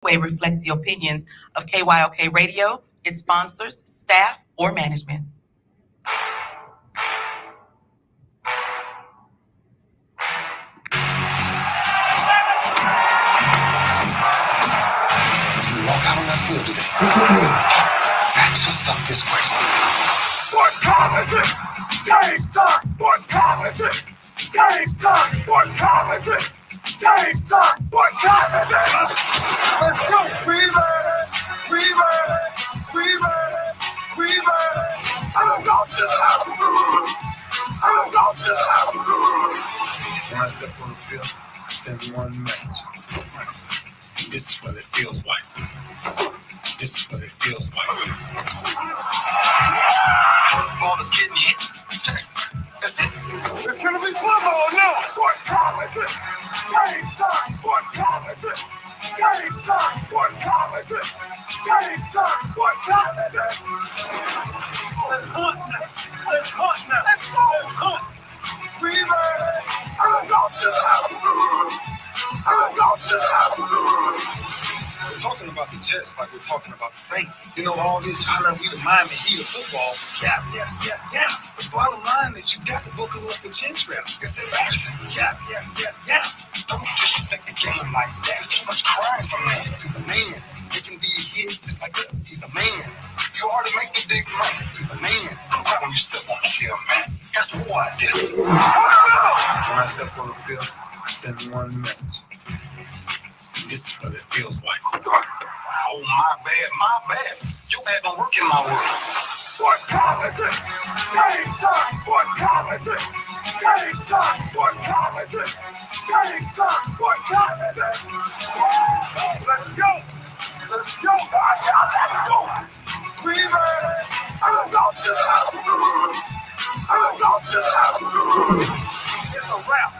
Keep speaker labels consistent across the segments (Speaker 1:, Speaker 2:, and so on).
Speaker 1: way reflect the opinions of KYOK Radio, its sponsors, staff, or management.
Speaker 2: You walk out on that field today. Ask yourself this question. What time is it? Game time! What time is it? Game time! What time is it? Game time! What time is it? Let's go! We ready! We ready! We ready! We ready! I'm going to the house! I'm going to the house! When I step on the field, I send one message. This is what it feels like. This is what it feels like. Ball is getting hit. That's it. It's gonna be football now. What time is it? Game time. What time is it? Game time. What time is it? Game time. What time is it? Let's hunt now. Let's hunt now. Let's go. Let's hunt. We ready? I'm going to the house. I'm going to the house. We're talking about the Jets like we're talking about the Saints. You know, all this hollering, we the Miami Heat of football. Yeah. The bottom line is you got to buckle up with chin straps. It's embarrassing. Yeah. Don't disrespect the game like that. There's too much crying from man. He's a man. He can be a hit just like us. He's a man. You already make the big money. He's a man. I'm glad when you step on the field, man. That's more I did. When I step on the field, I send one message. This is what it feels like. Oh, my bad. Your bad don't work in my world. What time is it? Game time. What time is it? Game time. What time is it? Game time. What time is it? Let's go. Let's go. Let's go. We ready? I'm going to the house. I'm going to the house. It's a wrap.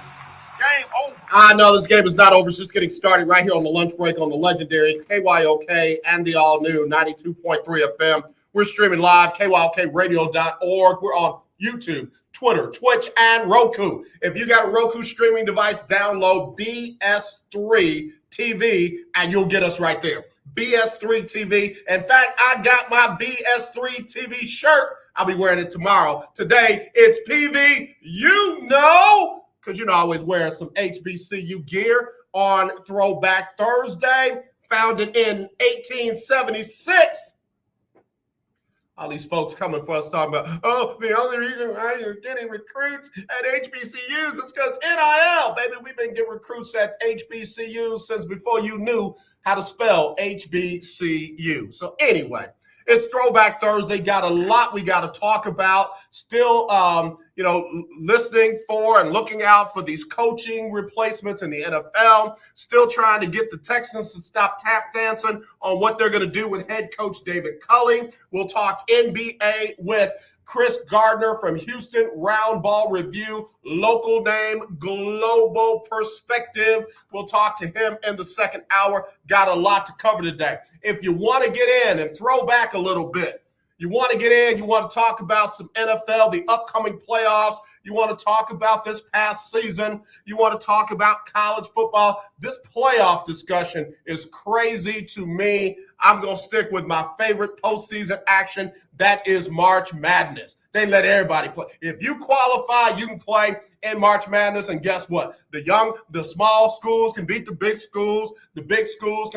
Speaker 2: Game over.
Speaker 3: I know this game is not over. It's just getting started right here on the lunch break on the legendary KYOK and the all-new 92.3 FM. We're streaming live, kyokradio.org. We're on YouTube, Twitter, Twitch, and Roku. If you got a Roku streaming device, download BS3 TV, and you'll get us right there. BS3 TV. In fact, I got my BS3 TV shirt. I'll be wearing it tomorrow. Today, it's PV. Because I always wear some HBCU gear on Throwback Thursday, founded in 1876. All these folks coming for us talking about, the only reason why you're getting recruits at HBCUs is because NIL. Baby, we've been getting recruits at HBCUs since before you knew how to spell HBCU. So anyway, it's Throwback Thursday. Got a lot we got to talk about. Still, listening for and looking out for these coaching replacements in the NFL. Still trying to get the Texans to stop tap dancing on what they're going to do with head coach David Culley. We'll talk NBA with Kris Gardner from Houston, Roundball Review, local name, global perspective. We'll talk to him in the second hour. Got a lot to cover today. If you want to get in and throw back a little bit, you want to get in, you want to talk about some NFL, the upcoming playoffs, you want to talk about this past season, you want to talk about college football, this playoff discussion is crazy to me. I'm going to stick with my favorite postseason action, that is March Madness. They let everybody play. If you qualify, you can play in March Madness, and guess what? The small schools can beat the big schools can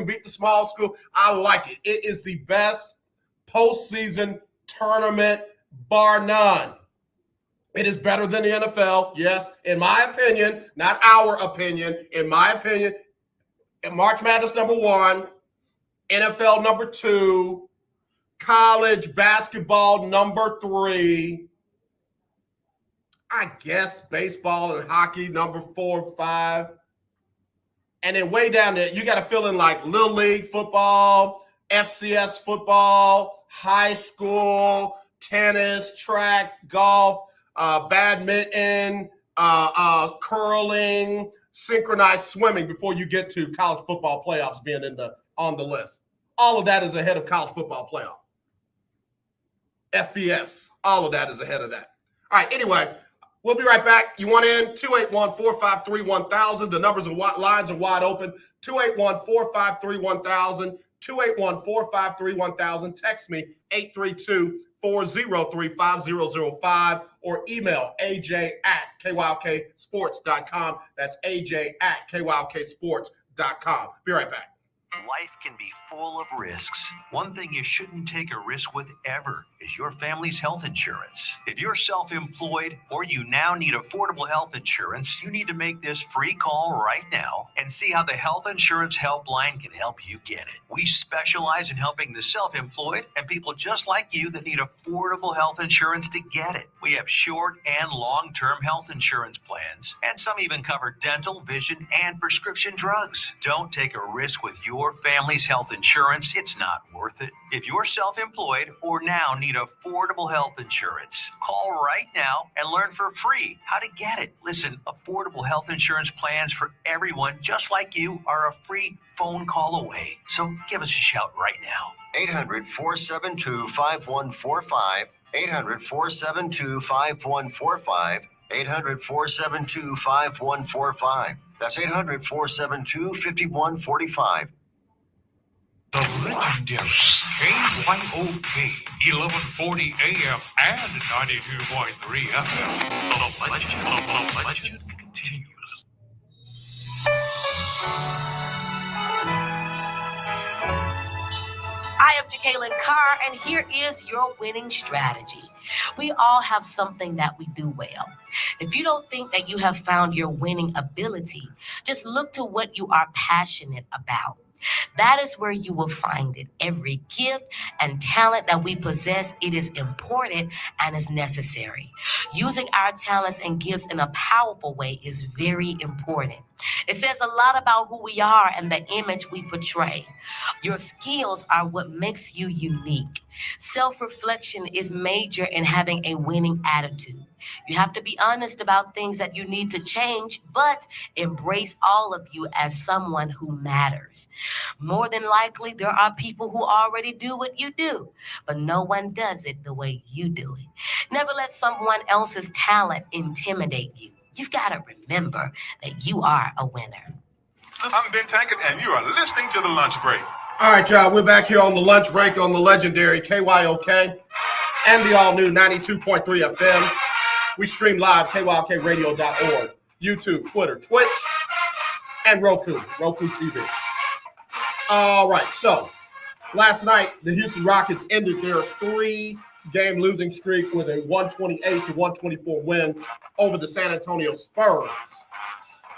Speaker 3: beat the small school. I like it. It is the best postseason tournament, bar none. It is better than the NFL, yes, in my opinion, not our opinion. In my opinion, March Madness number 1, NFL number 2, college basketball number 3, I guess baseball and hockey number 4, 5, and then way down there, you got to fill in like Little League football, FCS football, high school, tennis, track, golf, badminton, curling, synchronized swimming before you get to college football playoffs being on the list. All of that is ahead of college football playoff. FBS, all of that is ahead of that. All right, anyway, We'll be right back. You want in? 281-453-1000. The lines are wide open. 281-453-1000. 281-453-1000. Text me 832-403-5005 or email aj@kylksports.com. That's aj@kylksports.com. Be right back.
Speaker 4: Life can be full of risks. One thing you shouldn't take a risk with ever is your family's health insurance. If you're self-employed or you now need affordable health insurance, you need to make this free call right now and see how the Health Insurance Helpline can help you get it. We specialize in helping the self-employed and people just like you that need affordable health insurance to get it. We have short and long-term health insurance plans, and some even cover dental, vision, and prescription drugs. Don't take a risk with your family's health insurance. It's not worth it. If you're self-employed or now need affordable health insurance, call right now and learn for free how to get it. Listen, affordable health insurance plans for everyone just like you are a free phone call away. So give us a shout right now.
Speaker 5: 800-472-5145. 800-472-5145. 800-472-5145. That's 800-472-5145.
Speaker 6: The legendary KYOK 1140 AM and 92.3 FM. The legend continues.
Speaker 7: I am Jacqueline Carr, and here is your winning strategy. We all have something that we do well. If you don't think that you have found your winning ability, just look to what you are passionate about. That is where you will find it. Every gift and talent that we possess, it is important and is necessary. Using our talents and gifts in a powerful way is very important. It says a lot about who we are and the image we portray. Your skills are what makes you unique. Self-reflection is major in having a winning attitude. You have to be honest about things that you need to change, but embrace all of you as someone who matters. More than likely, there are people who already do what you do, but no one does it the way you do it. Never let someone else's talent intimidate you. You've got to remember that you are a winner.
Speaker 2: I'm Ben Tankard, and you are listening to The Lunch Break.
Speaker 3: All right, y'all. We're back here on the lunch break on the legendary KYOK and the all-new 92.3 FM. We stream live, kyokradio.org, YouTube, Twitter, Twitch, and Roku TV. All right, so last night, the Houston Rockets ended their 3-game losing streak with a 128-124 win over the San Antonio Spurs.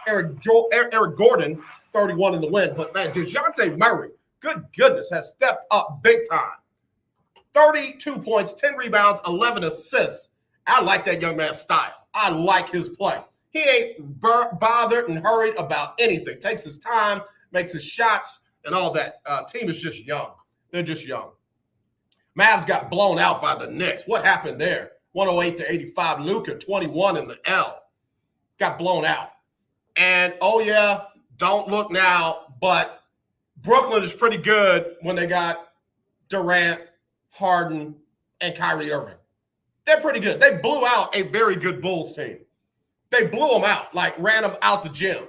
Speaker 3: Eric Gordon, 31 in the win, but man, DeJounte Murray, good goodness, has stepped up big time. 32 points, 10 rebounds, 11 assists. I like that young man's style. I like his play. He ain't bothered and hurried about anything. Takes his time, makes his shots, and all that. Team is just young. They're just young. Mavs got blown out by the Knicks. What happened there? 108-85. Luka, 21 in the L. Got blown out. And, oh, yeah, don't look now, but Brooklyn is pretty good when they got Durant, Harden, and Kyrie Irving. They're pretty good. They blew out a very good Bulls team. They blew them out, like ran them out the gym.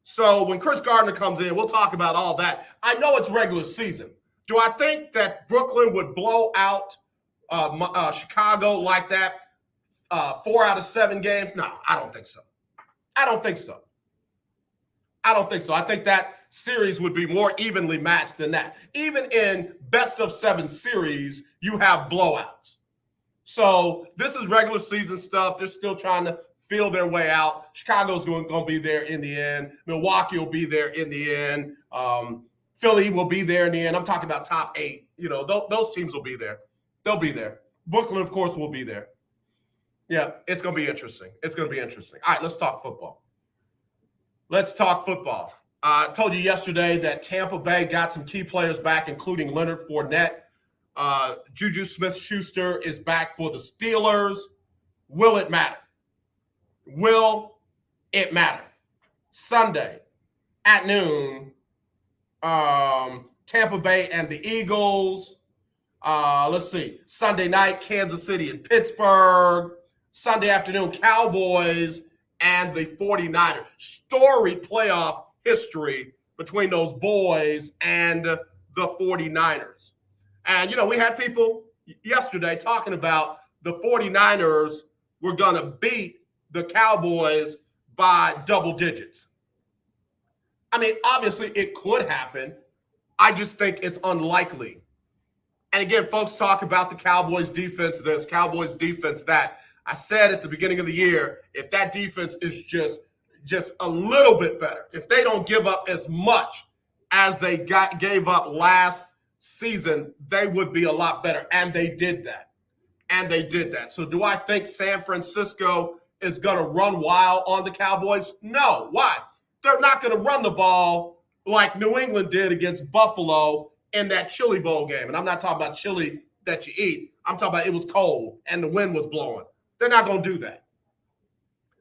Speaker 3: So when Chris Gardner comes in, we'll talk about all that. I know it's regular season. Do I think that Brooklyn would blow out Chicago like that 4 out of 7 games? No, I don't think so. I don't think so. I think that series would be more evenly matched than that. Even in best of 7 series, you have blowouts. So this is regular season stuff. They're still trying to feel their way out. Chicago's going to be there in the end. Milwaukee will be there in the end. Philly will be there in the end. I'm talking about top 8. You know, those teams will be there. They'll be there. Brooklyn, of course, will be there. Yeah, it's going to be interesting. It's going to be interesting. All right, let's talk football. I told you yesterday that Tampa Bay got some key players back, including Leonard Fournette. Juju Smith-Schuster is back for the Steelers. Will it matter? Will it matter? Sunday at noon, Tampa Bay and the Eagles. Let's see. Sunday night, Kansas City and Pittsburgh. Sunday afternoon, Cowboys and the 49ers. Storied playoff history between those boys and the 49ers. And, you know, we had people yesterday talking about the 49ers were going to beat the Cowboys by double digits. I mean, obviously it could happen. I just think it's unlikely. And again, folks talk about the Cowboys defense this, Cowboys defense that. I said at the beginning of the year, if that defense is just a little bit better, if they don't give up as much as they gave up last season, they would be a lot better. And they did that. So do I think San Francisco is going to run wild on the Cowboys? No. Why? They're not going to run the ball like New England did against Buffalo in that Chili Bowl game. And I'm not talking about chili that you eat. I'm talking about it was cold and the wind was blowing. They're not going to do that.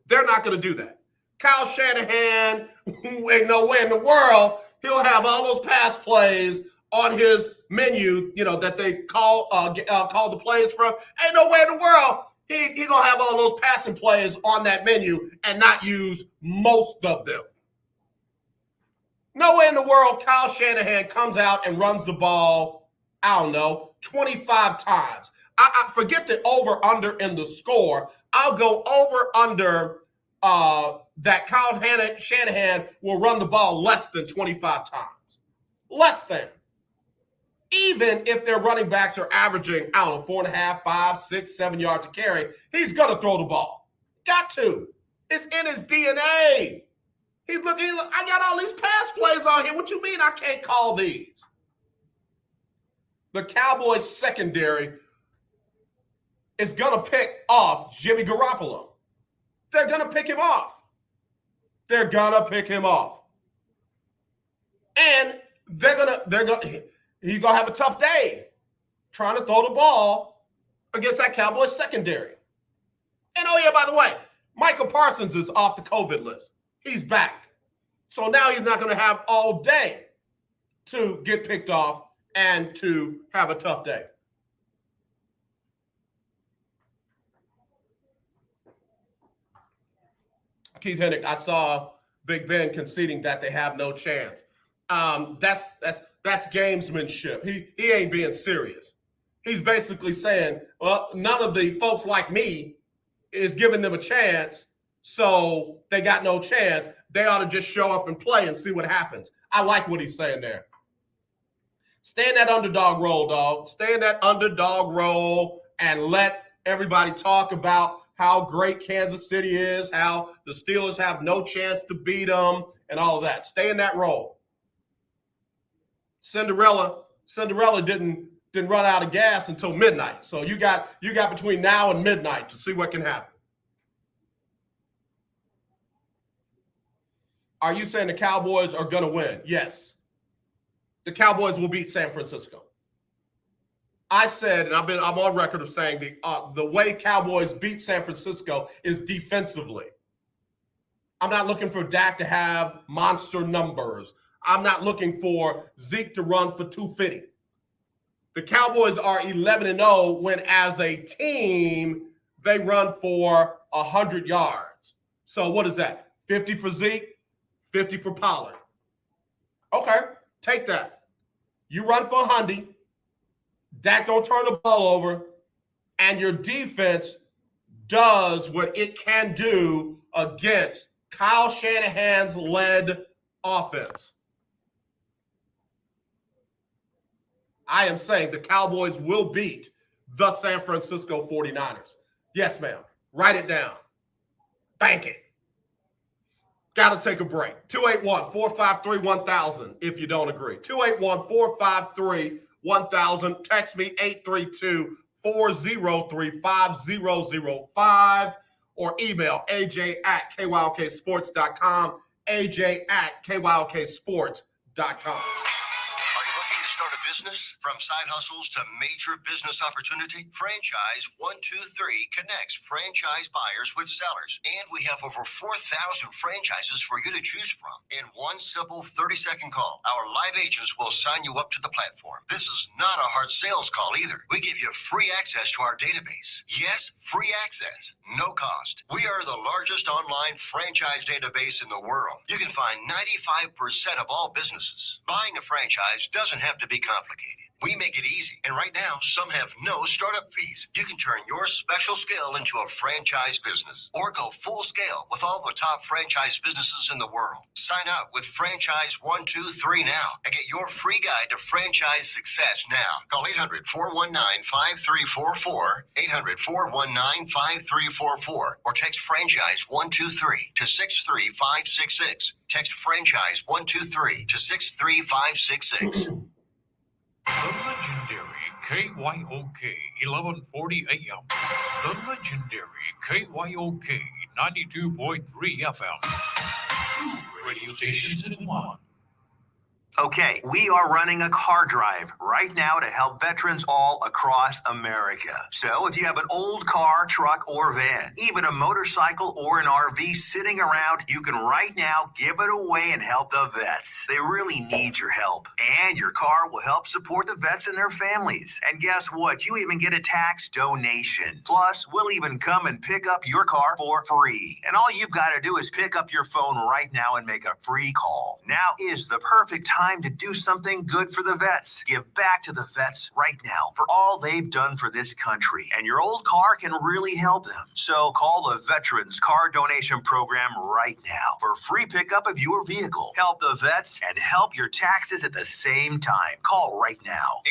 Speaker 3: They're not going to do that. Kyle Shanahan, ain't no way in the world he'll have all those pass plays on his menu, you know, that they call the plays from. Ain't no way in the world he going to have all those passing plays on that menu and not use most of them. No way in the world Kyle Shanahan comes out and runs the ball, I don't know, 25 times. I forget the over-under in the score. I'll go over-under that Kyle Shanahan will run the ball less than 25 times. Less than. Even if their running backs are averaging, I don't know, 4.5, 5, 6, 7 yards to carry, he's going to throw the ball. Got to. It's in his DNA. He's looking, I got all these pass plays on here. What you mean I can't call these? The Cowboys secondary is going to pick off Jimmy Garoppolo. They're going to pick him off. They're going to pick him off. And he's going to have a tough day trying to throw the ball against that Cowboys secondary. And oh yeah, by the way, Michael Parsons is off the COVID list. He's back. So now he's not going to have all day to get picked off and to have a tough day. Keith Hennick, I saw Big Ben conceding that they have no chance. That's gamesmanship. He ain't being serious. He's basically saying, well, none of the folks like me is giving them a chance, so they got no chance. They ought to just show up and play and see what happens. I like what he's saying there. Stay in that underdog role, dog. Stay in that underdog role and let everybody talk about how great Kansas City is, how the Steelers have no chance to beat them, and all of that. Stay in that role. Cinderella didn't run out of gas until midnight. So you got between now and midnight to see what can happen. Are you saying the Cowboys are going to win? Yes. The Cowboys will beat San Francisco. I said, and I'm on record of saying the way Cowboys beat San Francisco is defensively. I'm not looking for Dak to have monster numbers. I'm not looking for Zeke to run for 250. The Cowboys are 11-0 when, as a team, they run for 100 yards. So what is that? 50 for Zeke, 50 for Pollard. Okay, take that. You run for 100. Dak don't turn the ball over, and your defense does what it can do against Kyle Shanahan's led offense. I am saying the Cowboys will beat the San Francisco 49ers. Yes, ma'am. Write it down. Bank it. Got to take a break. 281-453-1000 if you don't agree. 281-453-1000. Text me 832-403-5005 or email aj@kyoksports.com, aj@kyoksports.com.
Speaker 5: Are you Looking to start a business? From side hustles to major business opportunity, Franchise 123 connects franchise buyers with sellers. And we have over 4,000 franchises for you to choose from. In one simple 30-second call, our live agents will sign you up to the platform. This is not a hard sales call either. We give you free access to our database. Yes, free access, no cost. We are the largest online franchise database in the world. You can find 95% of all businesses. Buying a franchise doesn't have to be complicated. We make it easy. And right now, some have no startup fees. You can turn your special skill into a franchise business or go full scale with all the top franchise businesses in the world. Sign up with Franchise 123 now and get your free guide to franchise success now. Call 800-419-5344, 800-419-5344, or text Franchise 123 to 63566. Text Franchise 123 to 63566.
Speaker 6: The legendary KYOK 1140 AM. The legendary KYOK 92.3 FM. Two radio stations in one.
Speaker 4: Okay, we are running a car drive right now to help veterans all across America. So if you have an old car, truck, or van, even a motorcycle or an RV sitting around, you can right now give it away and help the vets. They really need your help. And your car will help support the vets and their families. And guess what? You even get a tax donation. Plus, we'll even come and pick up your car for free. And all you've got to do is pick up your phone right now and make a free call. Now is the perfect time to do something good for the vets. Give back to the vets right now for all they've done for this country. And your old car can really help them. So call the Veterans Car Donation Program right now for free pickup of your vehicle. Help the vets and help your taxes at the same time. Call right now.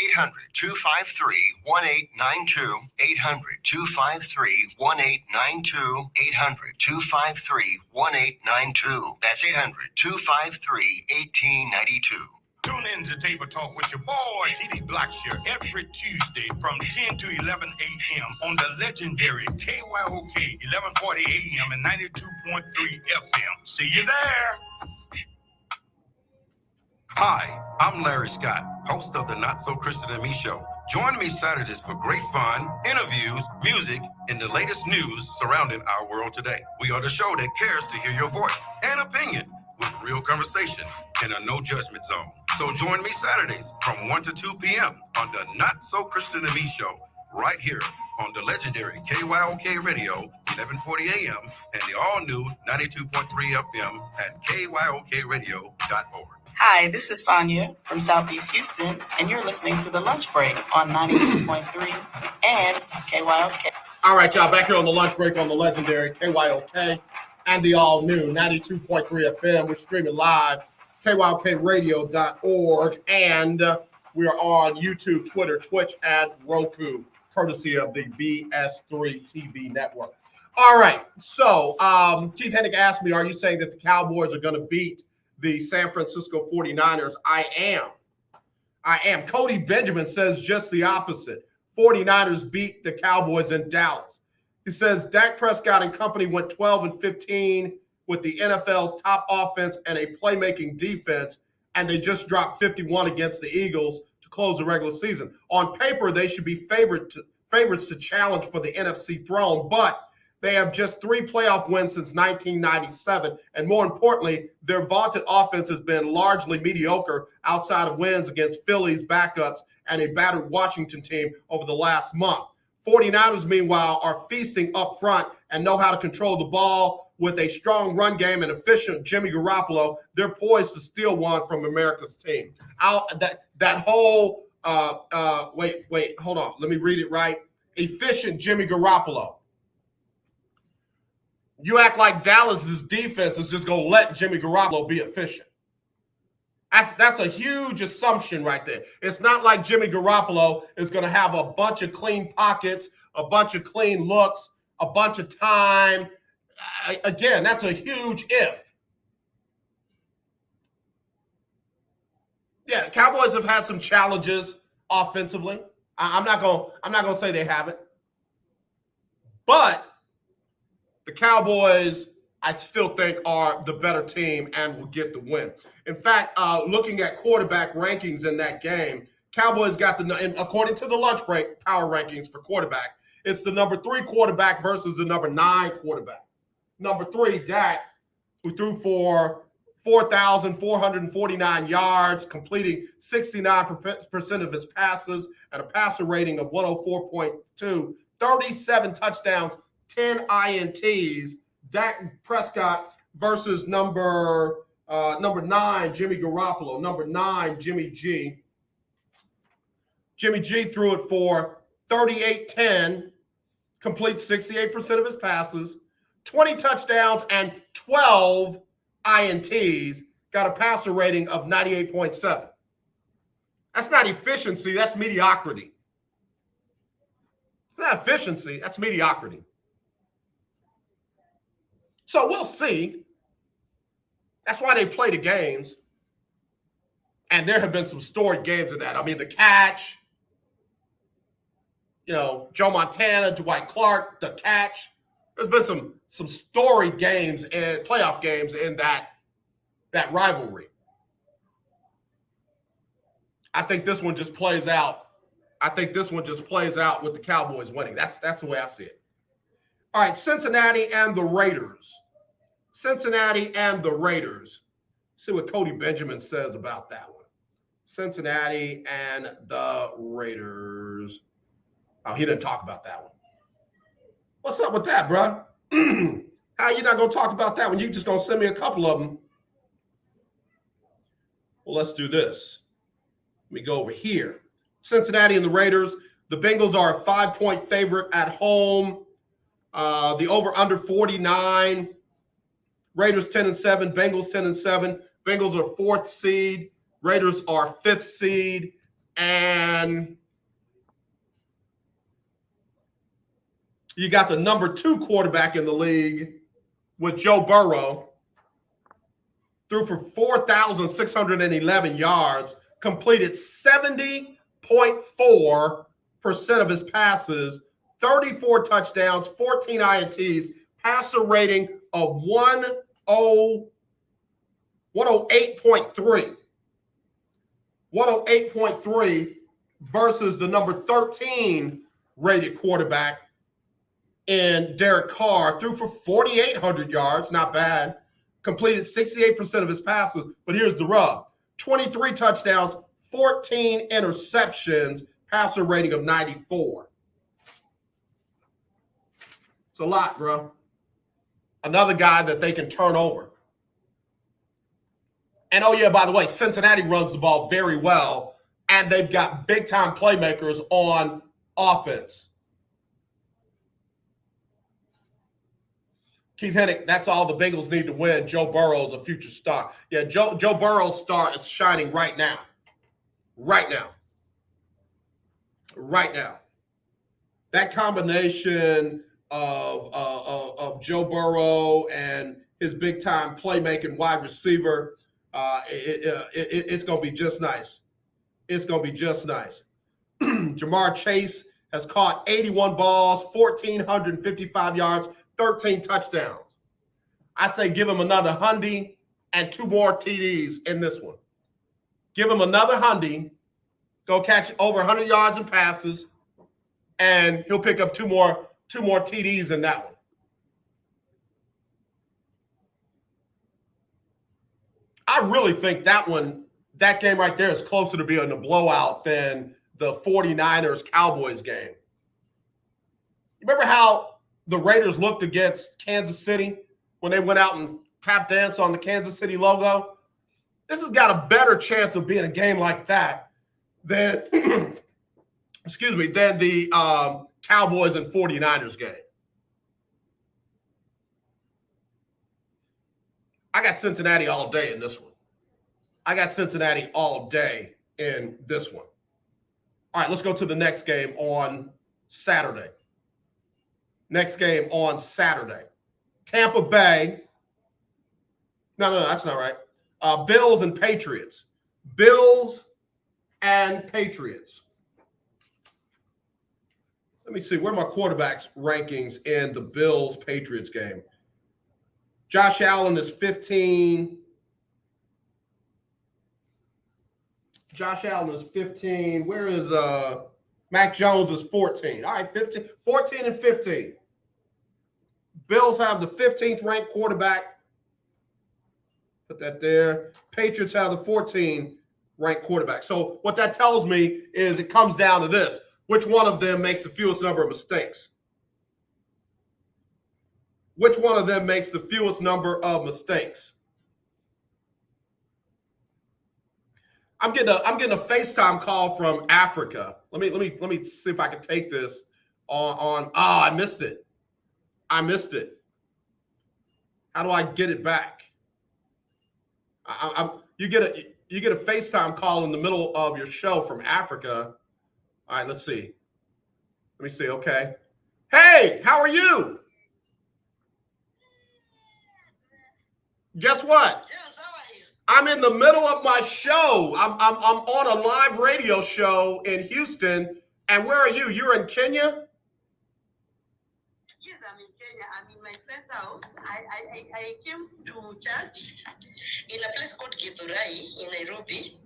Speaker 5: 800-253-1892. 800-253-1892. 800-253-1892. That's 800-253-1892.
Speaker 2: Tune in to Table Talk with your boy, TD Blackshear, every Tuesday from 10 to 11 a.m. on the legendary KYOK 1140 a.m. and 92.3 FM. See you there.
Speaker 8: Hi, I'm Larry Scott, host of the Not So Christian and Me Show. Join me Saturdays for great fun, interviews, music, and the latest news surrounding our world today. We are the show that cares to hear your voice and opinion with real conversation in a no judgment zone. So join me Saturdays from 1 to 2 p.m. on the Not So Christian and Me Show, right here on the legendary KYOK Radio, 1140 a.m. and the all-new 92.3 FM and KYOKradio.org.
Speaker 1: Hi, this is Sonia from Southeast Houston, and you're listening to The Lunch Break on 92.3 and KYOK.
Speaker 3: All right, y'all, back here on the lunch break on the legendary KYOK and the all-new 92.3 FM. We're streaming live, KYOKradio.org, and we are on YouTube, Twitter, Twitch, and Roku, courtesy of the BS3 TV network. All right, so Keith Hennig asked me, are you saying that the Cowboys are going to beat the San Francisco 49ers? I am. Cody Benjamin says just the opposite. 49ers beat the Cowboys in Dallas. He says Dak Prescott and company went 12-15 with the NFL's top offense and a playmaking defense, and they just dropped 51 against the Eagles to close the regular season. On paper, they should be favorites to challenge for the NFC throne, but they have just 3 playoff wins since 1997, and more importantly, their vaunted offense has been largely mediocre outside of wins against Philly's backups and a battered Washington team over the last month. 49ers, meanwhile, are feasting up front and know how to control the ball with a strong run game and efficient Jimmy Garoppolo. They're poised to steal one from America's team. That whole wait, hold on. Let me read it right. Efficient Jimmy Garoppolo. You act like Dallas's defense is just going to let Jimmy Garoppolo be efficient. That's a huge assumption right there. It's not like Jimmy Garoppolo is going to have a bunch of clean pockets, a bunch of clean looks, a bunch of time. Again, that's a huge if. Yeah, Cowboys have had some challenges offensively. I'm not going to say they haven't. But the Cowboys I still think are the better team and will get the win. In fact, looking at quarterback rankings in that game, Cowboys got and according to the lunch break power rankings for quarterback, it's the number 3 quarterback versus the number 9 quarterback. Number 3, Dak, who threw for 4,449 yards, completing 69% of his passes at a passer rating of 104.2, 37 touchdowns, 10 INTs. Dak Prescott versus number 9, Jimmy Garoppolo. Number 9, Jimmy G. Jimmy G threw it for 38-10, completes 68% of his passes, 20 touchdowns, and 12 INTs, got a passer rating of 98.7. That's not efficiency, that's mediocrity. It's not efficiency, that's mediocrity. So we'll see. That's why they play the games. And there have been some storied games of that. I mean, the catch, Joe Montana, Dwight Clark, the catch. There's been some storied games and playoff games in that rivalry. I think this one just plays out. With the Cowboys winning. That's the way I see it. All right, Cincinnati and the Raiders. See what Cody Benjamin says about that one. Cincinnati and the Raiders. Oh, he didn't talk about that one. What's up with that, bro? How you not going to talk about that one? You just going to send me a couple of them. Well, let's do this. Let me go over here. Cincinnati and the Raiders. The Bengals are a 5-point favorite at home. The over-under 49. Raiders 10-7. Bengals 10-7. Bengals are 4th seed. Raiders are 5th seed. And you got the number 2 quarterback in the league with Joe Burrow. Threw for 4,611 yards, completed 70.4% of his passes, 34 touchdowns, 14 INTs, passer rating of 108.3. 108.3 versus the number 13 rated quarterback in Derek Carr. Threw for 4,800 yards, not bad. Completed 68% of his passes, but here's the rub. 23 touchdowns, 14 interceptions, passer rating of 94. It's a lot, bro. Another guy that they can turn over. And oh yeah, by the way, Cincinnati runs the ball very well, and they've got big-time playmakers on offense. Keith Hennick, that's all the Bengals need to win. Joe Burrow is a future star. Yeah, Joe Burrow's star is shining right now. Right now. That combination of Joe Burrow and his big-time playmaking wide receiver, it's going to be just nice. Jamar Chase has caught 81 balls, 1,455 yards, 13 touchdowns. I say give him another 100 and 2 more TDs in this one. Give him another 100, go catch over 100 yards in passes, and he'll pick up two more TDs in that one. I really think that game right there is closer to being a blowout than the 49ers Cowboys game. Remember how the Raiders looked against Kansas City when they went out and tap dance on the Kansas City logo? This has got a better chance of being a game like that than, than the Cowboys and 49ers game. I got Cincinnati all day in this one. All right, let's go to the next game on Saturday. Tampa Bay. No, that's not right. Bills and Patriots. Let me see. Where are my quarterbacks rankings in the Bills-Patriots game? Josh Allen is 15. Josh Allen is 15. Where is Mac Jones is 14. All right, 15, 14 and 15. Bills have the 15th ranked quarterback. Put that there. Patriots have the 14th ranked quarterback. So what that tells me is it comes down to this. Which one of them makes the fewest number of mistakes? Which one of them makes the fewest number of mistakes? I'm getting a FaceTime call from Africa. Let me see if I can take this on. I missed it. How do I get it back? You get a FaceTime call in the middle of your show from Africa. All right, let's see. Let me see. Okay. Hey, how are you? Guess what?
Speaker 9: Yes, how are you?
Speaker 3: I'm in the middle of my show. I'm on a live radio show in Houston. And where are you? You're in Kenya?
Speaker 9: Yes, I'm in Kenya. I'm in my friend's house. I came to church in a place called Githurai in Nairobi.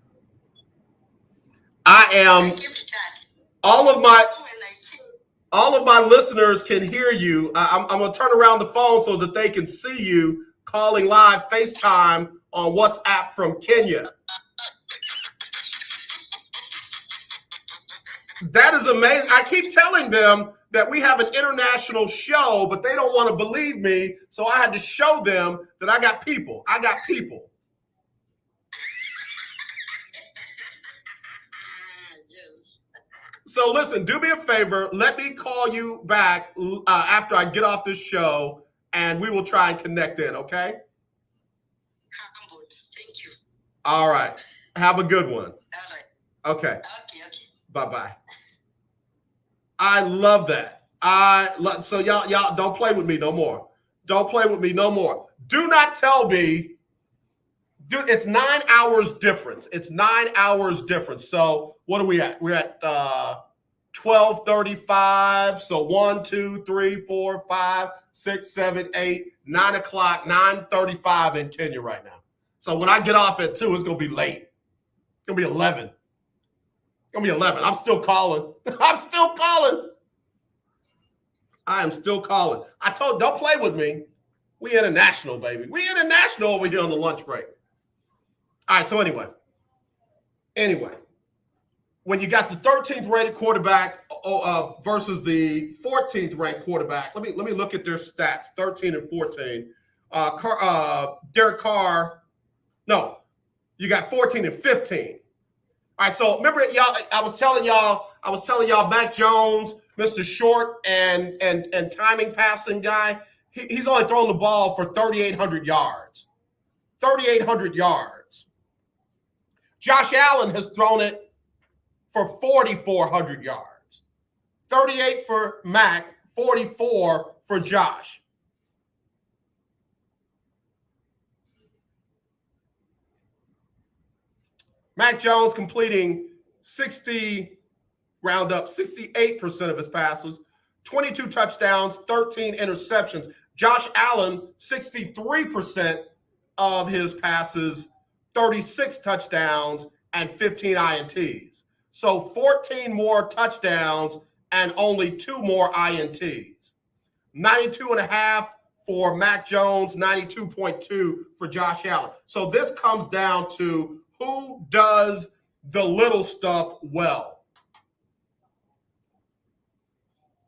Speaker 3: I
Speaker 9: I came to church.
Speaker 3: all of my
Speaker 9: So when I came,
Speaker 3: all of my listeners can hear you. I'm going to turn around the phone so that they can see you calling live FaceTime on WhatsApp from Kenya. That is amazing. I keep telling them that we have an international show, but they don't want to believe me. So I had to show them that I got people.
Speaker 9: yes.
Speaker 3: So listen, do me a favor. Let me call you back after I get off this show, and we will try and connect in, okay?
Speaker 9: Humbled. Thank you.
Speaker 3: All right. Have a good one.
Speaker 9: All right.
Speaker 3: Okay.
Speaker 9: Okay.
Speaker 3: Bye-bye. I love that. So y'all don't play with me no more. Don't play with me no more. Do not tell me, dude, it's 9 hours difference. It's 9 hours difference. So what are we at? We're at 12:35. So 1, 2, 3, 4, 5, 6, 7, 8, 9 o'clock, 9:35 in Kenya right now. So when I get off at 2, it's gonna be late. It's gonna be 11. I'm still calling. I am still calling. Don't play with me. We international, baby. We international over here on the lunch break. All right, so anyway, when you got the 13th rated quarterback versus the 14th ranked quarterback, let me look at their stats, 13 and 14. Derek Carr, no, you got 14 and 15. All right, so remember, y'all, I was telling y'all, Mac Jones, Mr. Short and timing passing guy, he's only thrown the ball for 3,800 yards. 3,800 yards. Josh Allen has thrown it for 4,400 yards. 38 for Mac, 44 for Josh. Mac Jones completing 68% of his passes, 22 touchdowns, 13 interceptions. Josh Allen, 63% of his passes, 36 touchdowns, and 15 INTs. So 14 more touchdowns and only 2 more INTs. 92.5 for Mac Jones, 92.2 for Josh Allen. So this comes down to who does the little stuff well.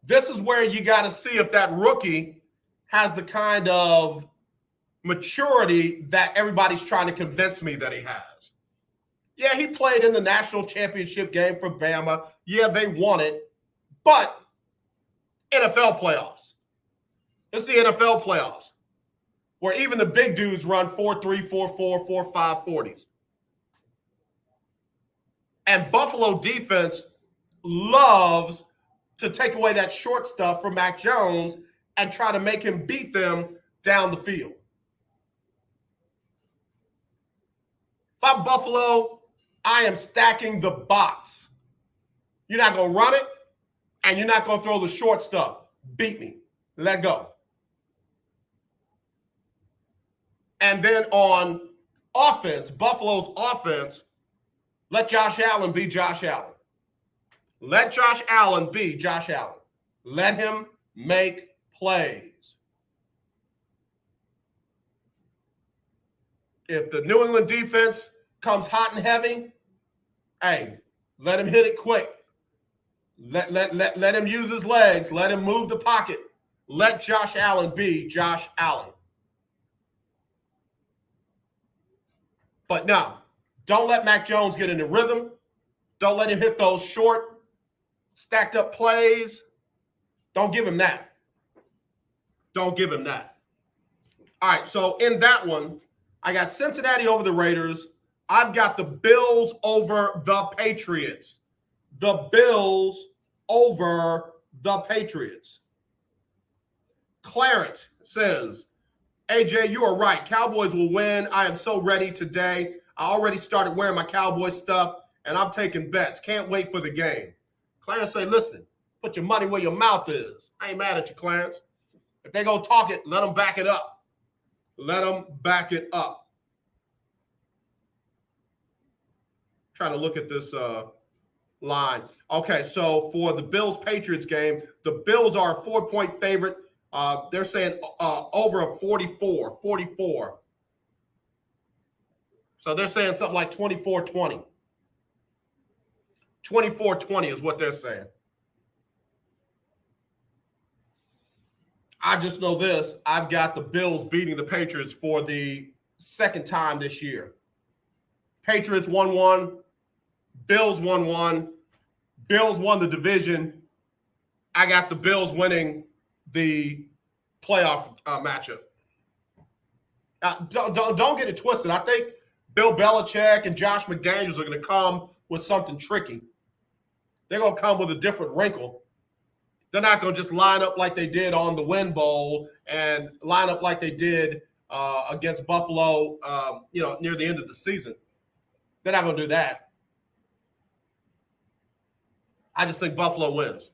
Speaker 3: This is where you got to see if that rookie has the kind of maturity that everybody's trying to convince me that he has. Yeah, he played in the national championship game for Bama. Yeah, they won it. But NFL playoffs. It's the NFL playoffs where even the big dudes run 4.3, 4.4, 4.5 40s. And Buffalo defense loves to take away that short stuff from Mac Jones and try to make him beat them down the field. If I'm Buffalo, I am stacking the box. You're not going to run it, and you're not going to throw the short stuff. Beat me. Let go. And then on offense, Buffalo's offense, let Josh Allen be Josh Allen. Let Josh Allen be Josh Allen. Let him make plays. If the New England defense comes hot and heavy, hey, let him hit it quick. Let him use his legs. Let him move the pocket. Let Josh Allen be Josh Allen. But no, don't let Mac Jones get in the rhythm. Don't let him hit those short, stacked up plays. Don't give him that. Don't give him that. All right, so in that one, I got Cincinnati over the Raiders. I've got the Bills over the Patriots. The Bills over the Patriots. Clarence says, AJ, you are right. Cowboys will win. I am so ready today. I already started wearing my Cowboy stuff, and I'm taking bets. Can't wait for the game. Clarence say, listen, put your money where your mouth is. I ain't mad at you, Clarence. If they go talk it, let them back it up. Let them back it up. Trying to look at this line. Okay, so for the Bills-Patriots game, the Bills are a 4-point favorite. They're saying over a 44. So they're saying something like 24-20. 24-20 is what they're saying. I just know this. I've got the Bills beating the Patriots for the second time this year. Patriots 1-1. Bills 1-1. Bills won the division. I got the Bills winning the playoff matchup. Don't get it twisted. I think Bill Belichick and Josh McDaniels are going to come with something tricky. They're going to come with a different wrinkle. They're not going to just line up like they did on the Win Bowl and line up like they did against Buffalo, near the end of the season. They're not going to do that. I just think Buffalo wins.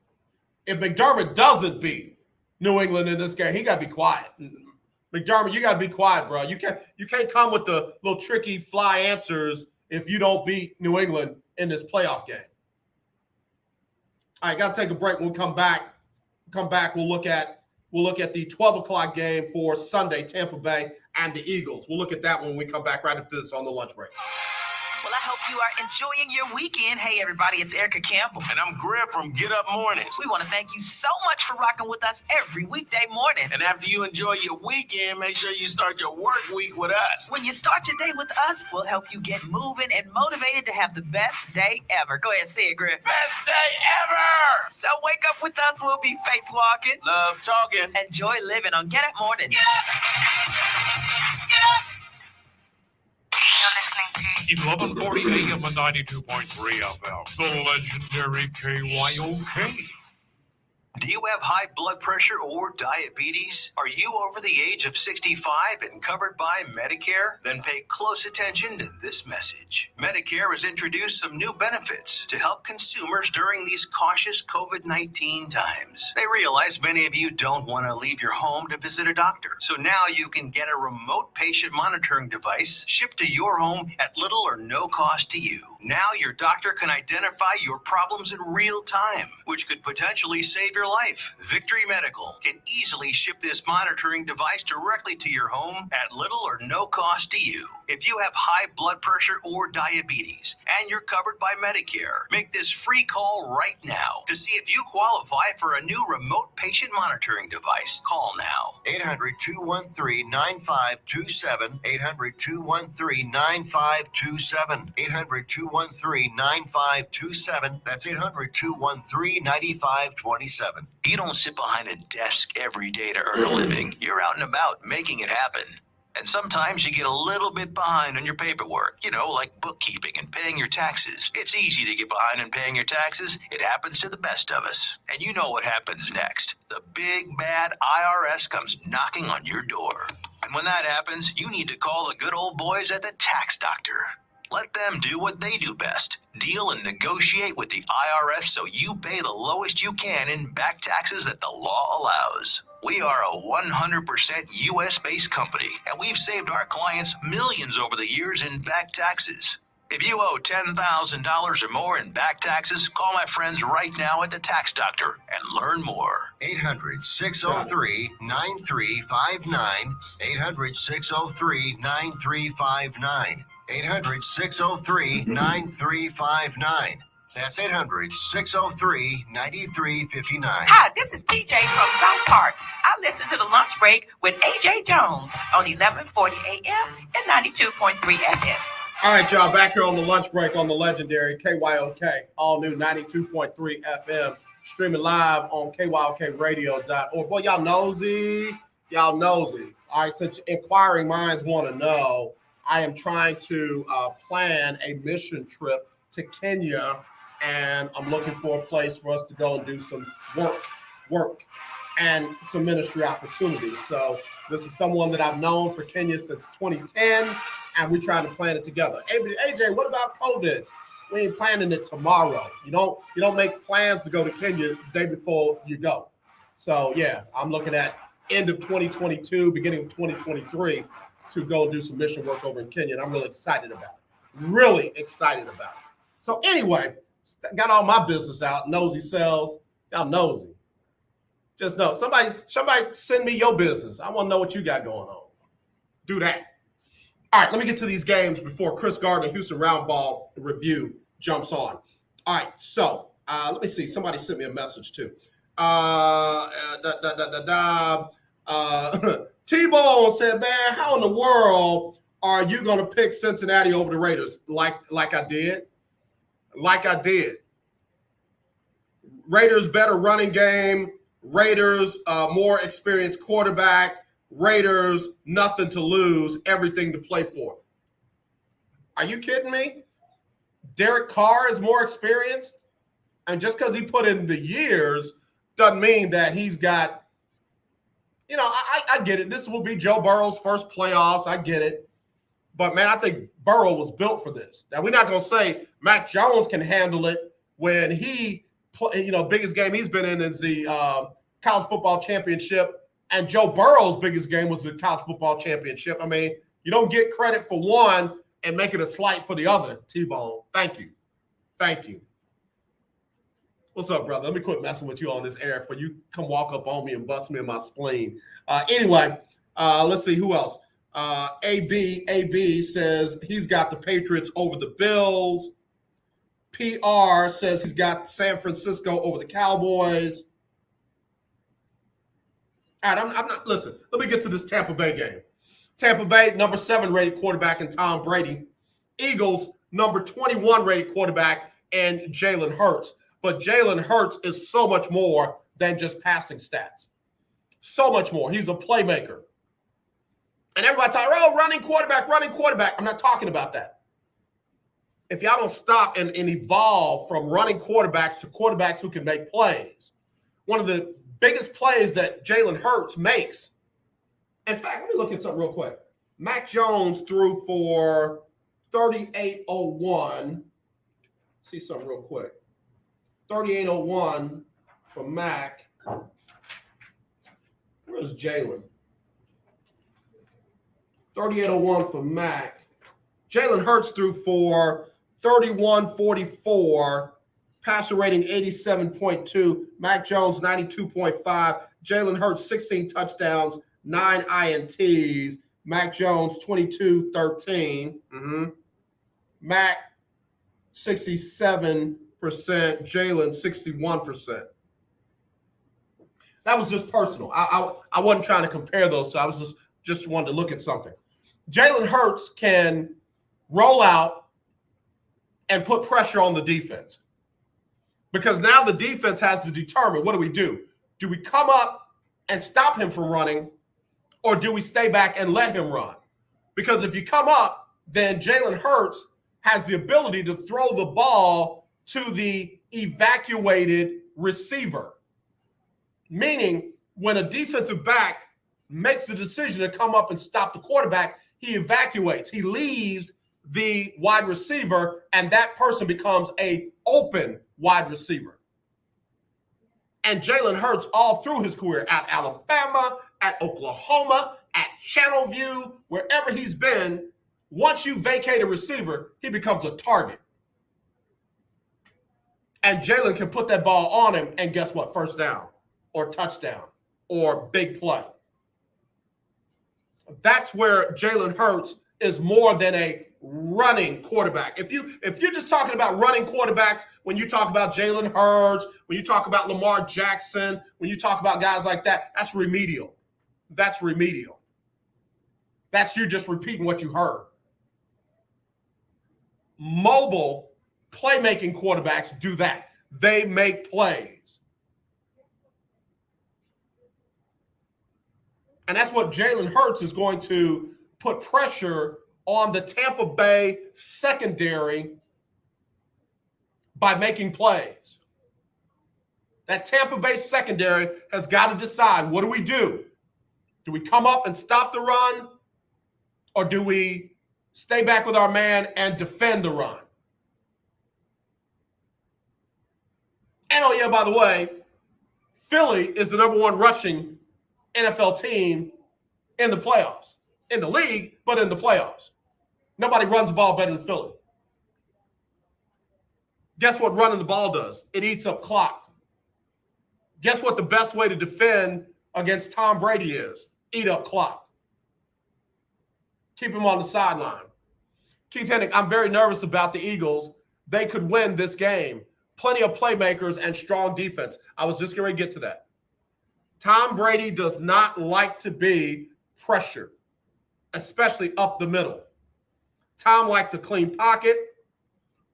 Speaker 3: If McDermott doesn't beat New England in this game, he got to be quiet. McDermott, you got to be quiet, bro. You can't come with the little tricky fly answers if you don't beat New England in this playoff game. All right, got to take a break. When we come back, we'll look at the 12 o'clock game for Sunday, Tampa Bay and the Eagles. We'll look at that when we come back right after this on the lunch break.
Speaker 1: Well, I hope you are enjoying your weekend. Hey, everybody, it's Erica Campbell.
Speaker 8: And I'm Griff from Get Up Mornings.
Speaker 1: We want to thank you so much for rocking with us every weekday morning.
Speaker 8: And after you enjoy your weekend, make sure you start your work week with us.
Speaker 1: When you start your day with us, we'll help you get moving and motivated to have the best day ever. Go ahead and say it, Griff.
Speaker 8: Best day ever!
Speaker 1: So wake up with us. We'll be faith walking,
Speaker 8: Love talking,
Speaker 1: and joy living on Get Up Mornings.
Speaker 2: Get up!
Speaker 6: 1140 AM and 92.3 FM. The legendary KYOK.
Speaker 4: Do you have high blood pressure or diabetes? Are you over the age of 65 and covered by Medicare? Then pay close attention to this message. Medicare has introduced some new benefits to help consumers during these cautious COVID-19 times. They realize many of you don't want to leave your home to visit a doctor. So now you can get a remote patient monitoring device shipped to your home at little or no cost to you. Now your doctor can identify your problems in real time, which could potentially save your life. Victory Medical can easily ship this monitoring device directly to your home at little or no cost to you. If you have high blood pressure or diabetes and you're covered by Medicare, make this free call right now to see if you qualify for a new remote patient monitoring device. Call now.
Speaker 5: 800-213-9527. 800-213-9527. 800-213-9527. That's 800-213-9527.
Speaker 4: You don't sit behind a desk every day to earn a living. You're out and about making it happen. And sometimes you get a little bit behind on your paperwork, like bookkeeping and paying your taxes. It's easy to get behind on paying your taxes. It happens to the best of us. And you know what happens next. The big bad IRS comes knocking on your door. And when that happens, you need to call the good old boys at the Tax Doctor. Let them do what they do best. Deal and negotiate with the IRS so you pay the lowest you can in back taxes that the law allows. We are a 100% U.S.-based company, and we've saved our clients millions over the years in back taxes. If you owe $10,000 or more in back taxes, call my friends right now at the Tax Doctor and learn more.
Speaker 5: 800-603-9359. 800-603-9359. 800-603-9359. That's 800-603-9359.
Speaker 1: Hi, this is TJ from South Park. I listen to the lunch break with AJ Jones on 1140 AM and 92.3 FM.
Speaker 3: All right, y'all, back here on the lunch break on the legendary KYOK, all new 92.3 FM, streaming live on KYOKradio.org. Boy, y'all nosy. Y'all nosy. All right, since inquiring minds want to know, I am trying to plan a mission trip to Kenya, and I'm looking for a place for us to go and do some work, and some ministry opportunities. So this is someone that I've known for Kenya since 2010, and we're trying to plan it together. AJ, what about COVID? We ain't planning it tomorrow. You don't make plans to go to Kenya the day before you go. So yeah, I'm looking at end of 2022, beginning of 2023 to go do some mission work over in Kenya, and I'm really excited about it. Really excited about it. So anyway, got all my business out. Nosy sells. Y'all nosy. Just know. Somebody send me your business. I want to know what you got going on. Do that. All right, let me get to these games before Kris Gardner, Houston Roundball review jumps on. All right, so let me see. Somebody sent me a message too. T-Ball said, man, how in the world are you going to pick Cincinnati over the Raiders? Like I did. Raiders better running game. Raiders more experienced quarterback. Raiders nothing to lose, everything to play for. Are you kidding me? Derek Carr is more experienced, and just because he put in the years doesn't mean that he's got. I get it. This will be Joe Burrow's first playoffs. I get it. But, man, I think Burrow was built for this. Now, we're not going to say Mac Jones can handle it when biggest game he's been in is the college football championship, and Joe Burrow's biggest game was the college football championship. I mean, you don't get credit for one and make it a slight for the other, T-Bone. Thank you. What's up, brother? Let me quit messing with you on this air for you come walk up on me and bust me in my spleen. Anyway, let's see who else. AB says he's got the Patriots over the Bills. PR says he's got San Francisco over the Cowboys. All right, I'm not. Listen, let me get to this Tampa Bay game. Tampa Bay, number 7 rated quarterback in Tom Brady. Eagles, number 21 rated quarterback and Jalen Hurts. But Jalen Hurts is so much more than just passing stats. So much more. He's a playmaker. And everybody talking, running quarterback. I'm not talking about that. If y'all don't stop and evolve from running quarterbacks to quarterbacks who can make plays, one of the biggest plays that Jalen Hurts makes. In fact, let me look at something real quick. Mac Jones threw for 38.01. See something real quick. 38.01 for Mac. Where's Jalen? 38.01 for Mac. Jalen Hurts threw for 31.44. Passer rating 87.2. Mac Jones 92.5. Jalen Hurts 16 touchdowns, 9 INTs. Mac Jones 22-13. Mac 67%. Jalen 61%. That was just personal. I wasn't trying to compare those, so I was just wanted to look at something. Jalen Hurts can roll out and put pressure on the defense. Because now the defense has to determine, what do we do? Do we come up and stop him from running, or do we stay back and let him run? Because if you come up, then Jalen Hurts has the ability to throw the ball to the evacuated receiver. Meaning, when a defensive back makes the decision to come up and stop the quarterback, he evacuates. He leaves the wide receiver, and that person becomes an open wide receiver. And Jalen Hurts all through his career at Alabama, at Oklahoma, at Channelview, wherever he's been, once you vacate a receiver, he becomes a target. And Jalen can put that ball on him, and guess what? First down or touchdown or big play. That's where Jalen Hurts is more than a running quarterback. If you're just talking about running quarterbacks, when you talk about Jalen Hurts, when you talk about Lamar Jackson, when you talk about guys like that, that's remedial. That's remedial. That's you just repeating what you heard. Mobile playmaking quarterbacks do that. They make plays. And that's what Jalen Hurts is going to put pressure on the Tampa Bay secondary by making plays. That Tampa Bay secondary has got to decide, what do we do? Do we come up and stop the run, or do we stay back with our man and defend the run? And oh yeah, by the way, Philly is the number one rushing NFL team in the playoffs. In the league, but in the playoffs. Nobody runs the ball better than Philly. Guess what running the ball does? It eats up clock. Guess what the best way to defend against Tom Brady is? Eat up clock. Keep him on the sideline. Keith Hennig, I'm very nervous about the Eagles. They could win this game. Plenty of playmakers and strong defense. I was just going to get to that. Tom Brady does not like to be pressured, especially up the middle. Tom likes a clean pocket.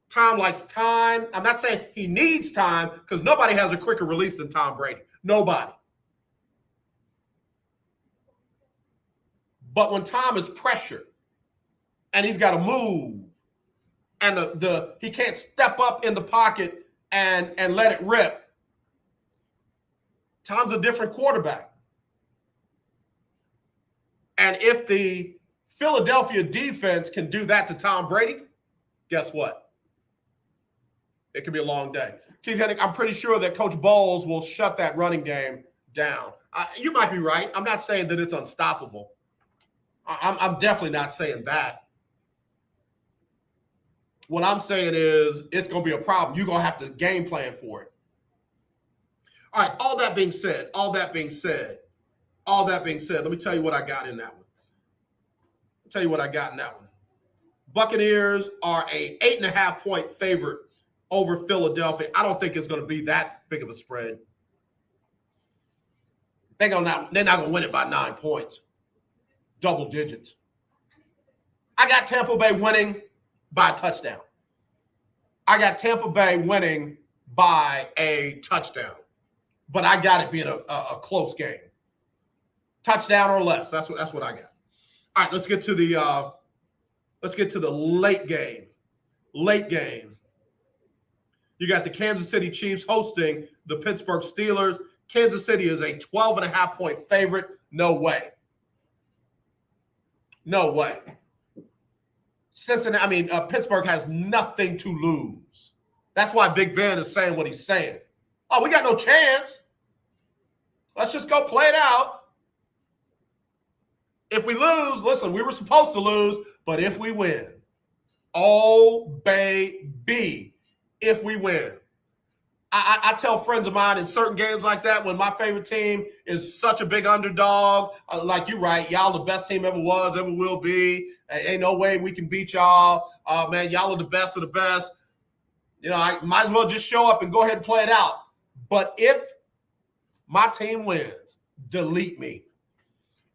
Speaker 3: Tom likes time. I'm not saying he needs time, because nobody has a quicker release than Tom Brady. Nobody. But when Tom is pressured and he's got to move, and he can't step up in the pocket and let it rip, Tom's a different quarterback. And if the Philadelphia defense can do that to Tom Brady, guess what? It could be a long day. Keith Hennig, I'm pretty sure that Coach Bowles will shut that running game down. You might be right. I'm not saying that it's unstoppable. I'm definitely not saying that. What I'm saying is it's going to be a problem. You're going to have to game plan for it. All right, all that being said, let me tell you what I got in that one. Buccaneers are a 8.5-point favorite over Philadelphia. I don't think it's going to be that big of a spread. They're not going to win it by 9 points, double digits. I got Tampa Bay winning by a touchdown. I got Tampa Bay winning by a touchdown, but I got it being a close game, touchdown or less. That's what I got. All right, let's get to the late game. Late game. You got the Kansas City Chiefs hosting the Pittsburgh Steelers. Kansas City is a 12.5-point favorite. No way. No way. Pittsburgh has nothing to lose. That's why Big Ben is saying what he's saying. Oh, we got no chance. Let's just go play it out. If we lose, listen, we were supposed to lose, but if we win, oh, baby, if we win. I tell friends of mine in certain games like that, when my favorite team is such a big underdog, like you're right, y'all the best team ever was, ever will be. Ain't no way we can beat y'all. Man, y'all are the best of the best. I might as well just show up and go ahead and play it out. But if my team wins, delete me.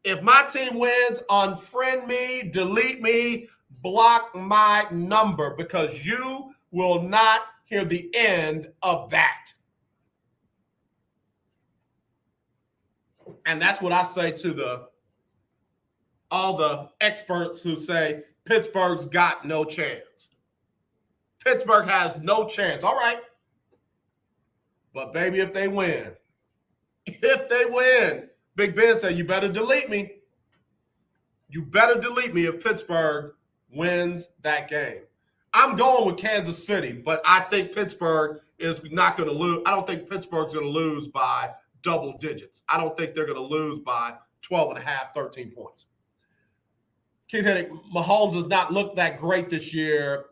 Speaker 3: If my team wins, unfriend me, delete me, block my number, because you will not hear the end of that. And that's what I say to all the experts who say Pittsburgh's got no chance. Pittsburgh has no chance. All right. But baby, if they win, Big Ben said, you better delete me. You better delete me if Pittsburgh wins that game. I'm going with Kansas City, but I think Pittsburgh is not going to lose. I don't think Pittsburgh's going to lose by double digits. I don't think they're going to lose by 12 and a half, 13 points. Keith Hennig, Mahomes does not look that great this year.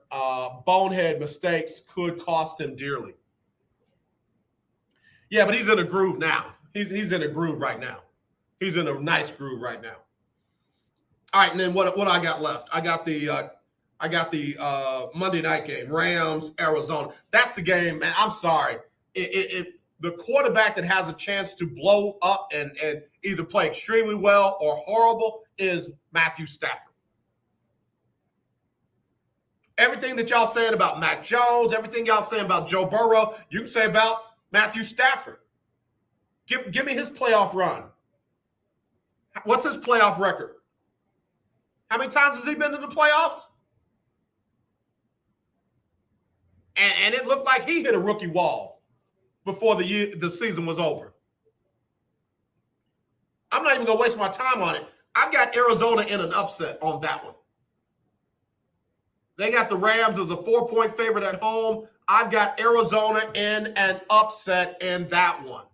Speaker 3: Bonehead mistakes could cost him dearly. Yeah, but he's in a groove now. He's in a groove right now. He's in a nice groove right now. All right, and then what I got left? I got the Monday night game, Rams, Arizona. That's the game, man. I'm sorry. The quarterback that has a chance to blow up and either play extremely well or horrible is Matthew Stafford. Everything that y'all saying about Mac Jones, everything y'all saying about Joe Burrow, you can say about Matthew Stafford. Give me his playoff run. What's his playoff record? How many times has he been to the playoffs? And it looked like he hit a rookie wall before the season was over. I'm not even going to waste my time on it. I've got Arizona in an upset on that one. They got the Rams as a 4-point favorite at home. I've got Arizona in an upset in that one.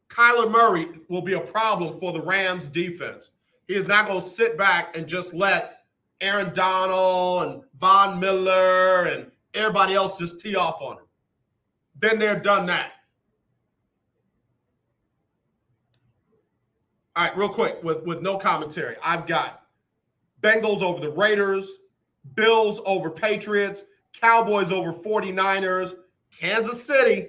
Speaker 3: Kyler Murray will be a problem for the Rams defense. He is not going to sit back and just let Aaron Donald and Von Miller and everybody else just tee off on him. Been there, done that. All right, real quick, with no commentary, I've got Bengals over the Raiders, Bills over Patriots, Cowboys over 49ers, Kansas City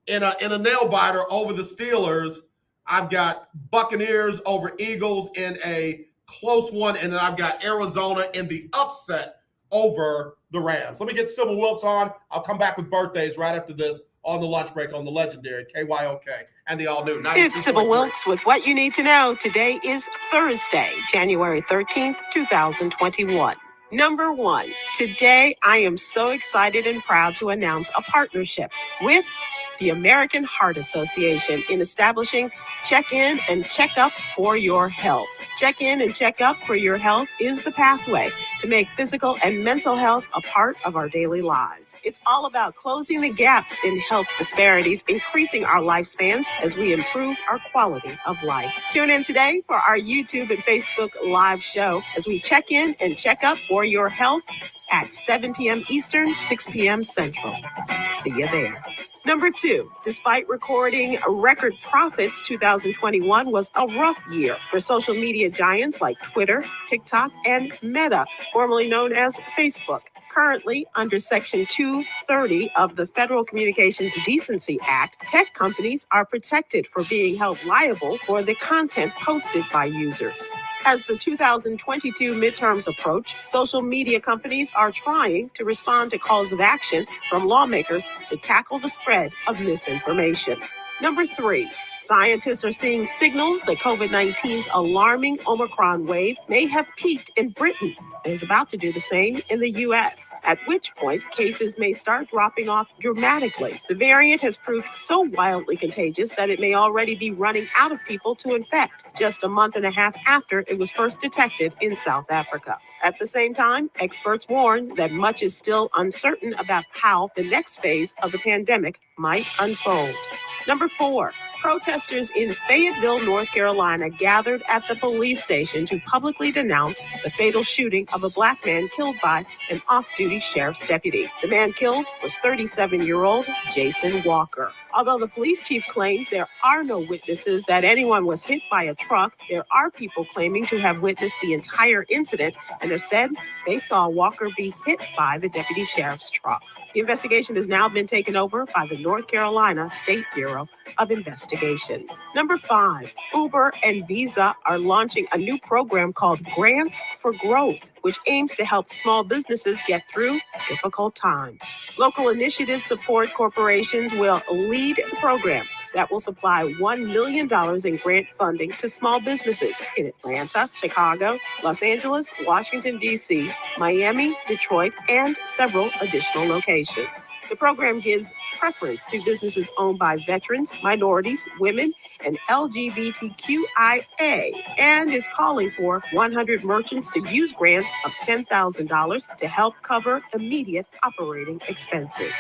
Speaker 3: in a nail-biter over the Steelers. I've got Buccaneers over Eagles in a close one, and then I've got Arizona in the upset over the Rams. Let me get Sybil Wilkes on. I'll come back with birthdays right after this on the lunch break on the legendary KYOK and the all-new 92.3.
Speaker 10: It's Sybil Wilkes with what you need to know. Today is Thursday, January 13th, 2021. Number one, today I am so excited and proud to announce a partnership with the American Heart Association in establishing Check-in and Check-up for Your Health. Check-in and Check-up for Your Health is the pathway to make physical and mental health a part of our daily lives. It's all about closing the gaps in health disparities, increasing our lifespans as we improve our quality of life. Tune in today for our YouTube and Facebook live show as we check in and check up for your health at 7 p.m. Eastern, 6 p.m. Central. See you there. Number two, despite recording record profits, 2021 was a rough year for social media giants like Twitter, TikTok, and Meta, formerly known as Facebook. Currently, under Section 230 of the Federal Communications Decency Act, tech companies are protected for being held liable for the content posted by users. As the 2022 midterms approach, social media companies are trying to respond to calls of action from lawmakers to tackle the spread of misinformation. Number three, scientists are seeing signals that COVID-19's alarming Omicron wave may have peaked in Britain and is about to do the same in the U.S., at which point cases may start dropping off dramatically. The variant has proved so wildly contagious that it may already be running out of people to infect, just a month and a half after it was first detected in South Africa. At the same time, experts warn that much is still uncertain about how the next phase of the pandemic might unfold. Number four, protesters in Fayetteville, North Carolina gathered at the police station to publicly denounce the fatal shooting of a black man killed by an off-duty sheriff's deputy. The man killed was 37-year-old Jason Walker. Although the police chief claims there are no witnesses that anyone was hit by a truck, there are people claiming to have witnessed the entire incident and have said they saw Walker be hit by the deputy sheriff's truck. The investigation has now been taken over by the North Carolina State Bureau of Investigation. Number five, Uber and Visa are launching a new program called Grants for Growth, which aims to help small businesses get through difficult times. Local initiatives support corporations will lead the program that will supply $1 million in grant funding to small businesses in Atlanta, Chicago, Los Angeles, Washington, D.C., Miami, Detroit, and several additional locations. The program gives preference to businesses owned by veterans, minorities, women, and LGBTQIA, and is calling for 100 merchants to use grants of $10,000 to help cover immediate operating expenses.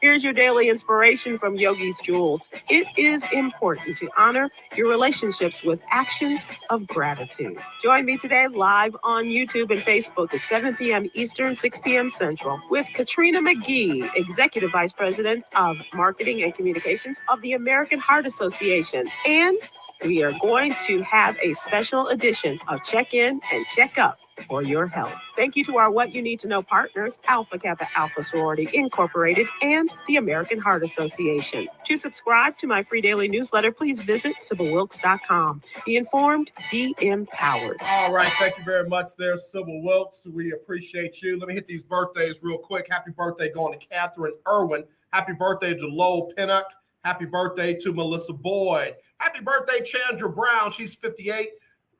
Speaker 10: Here's your daily inspiration from Yogi's Jewels. It is important to honor your relationships with actions of gratitude. Join me today live on YouTube and Facebook at 7 p.m. Eastern, 6 p.m. Central with Katrina McGee, Executive Vice President of Marketing and Communications of the American Heart Association. And we are going to have a special edition of Check In and Check Up for your health. Thank you to our What You Need to Know partners, Alpha Kappa Alpha Sorority Incorporated and the American Heart Association. To subscribe to my free daily newsletter, please visit SybylWilkes.com. Be informed, be empowered.
Speaker 3: All right. Thank you very much there, Sybil Wilkes. We appreciate you. Let me hit these birthdays real quick. Happy birthday going to Catherine Irwin. Happy birthday to Lowell Pinnock. Happy birthday to Melissa Boyd. Happy birthday, Chandra Brown. She's 58.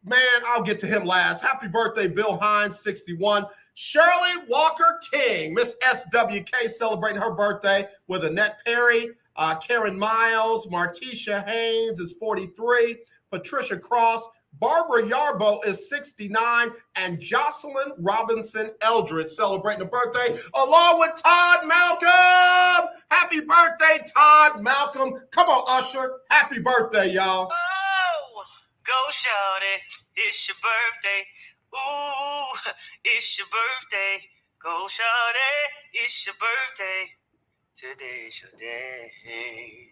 Speaker 3: Man, I'll get to him last. Happy birthday, Bill Hines, 61. Shirley Walker King, Miss SWK, celebrating her birthday with Annette Perry. Karen Miles, Martisha Haynes is 43. Patricia Cross. Barbara Yarbo is 69. And Jocelyn Robinson Eldridge celebrating a birthday along with Todd Malcolm. Happy birthday, Todd Malcolm. Come on, Usher. Happy birthday, y'all.
Speaker 11: Go shawty, it's your birthday. Ooh, it's your birthday. Go shawty, it's your birthday. Today's your day.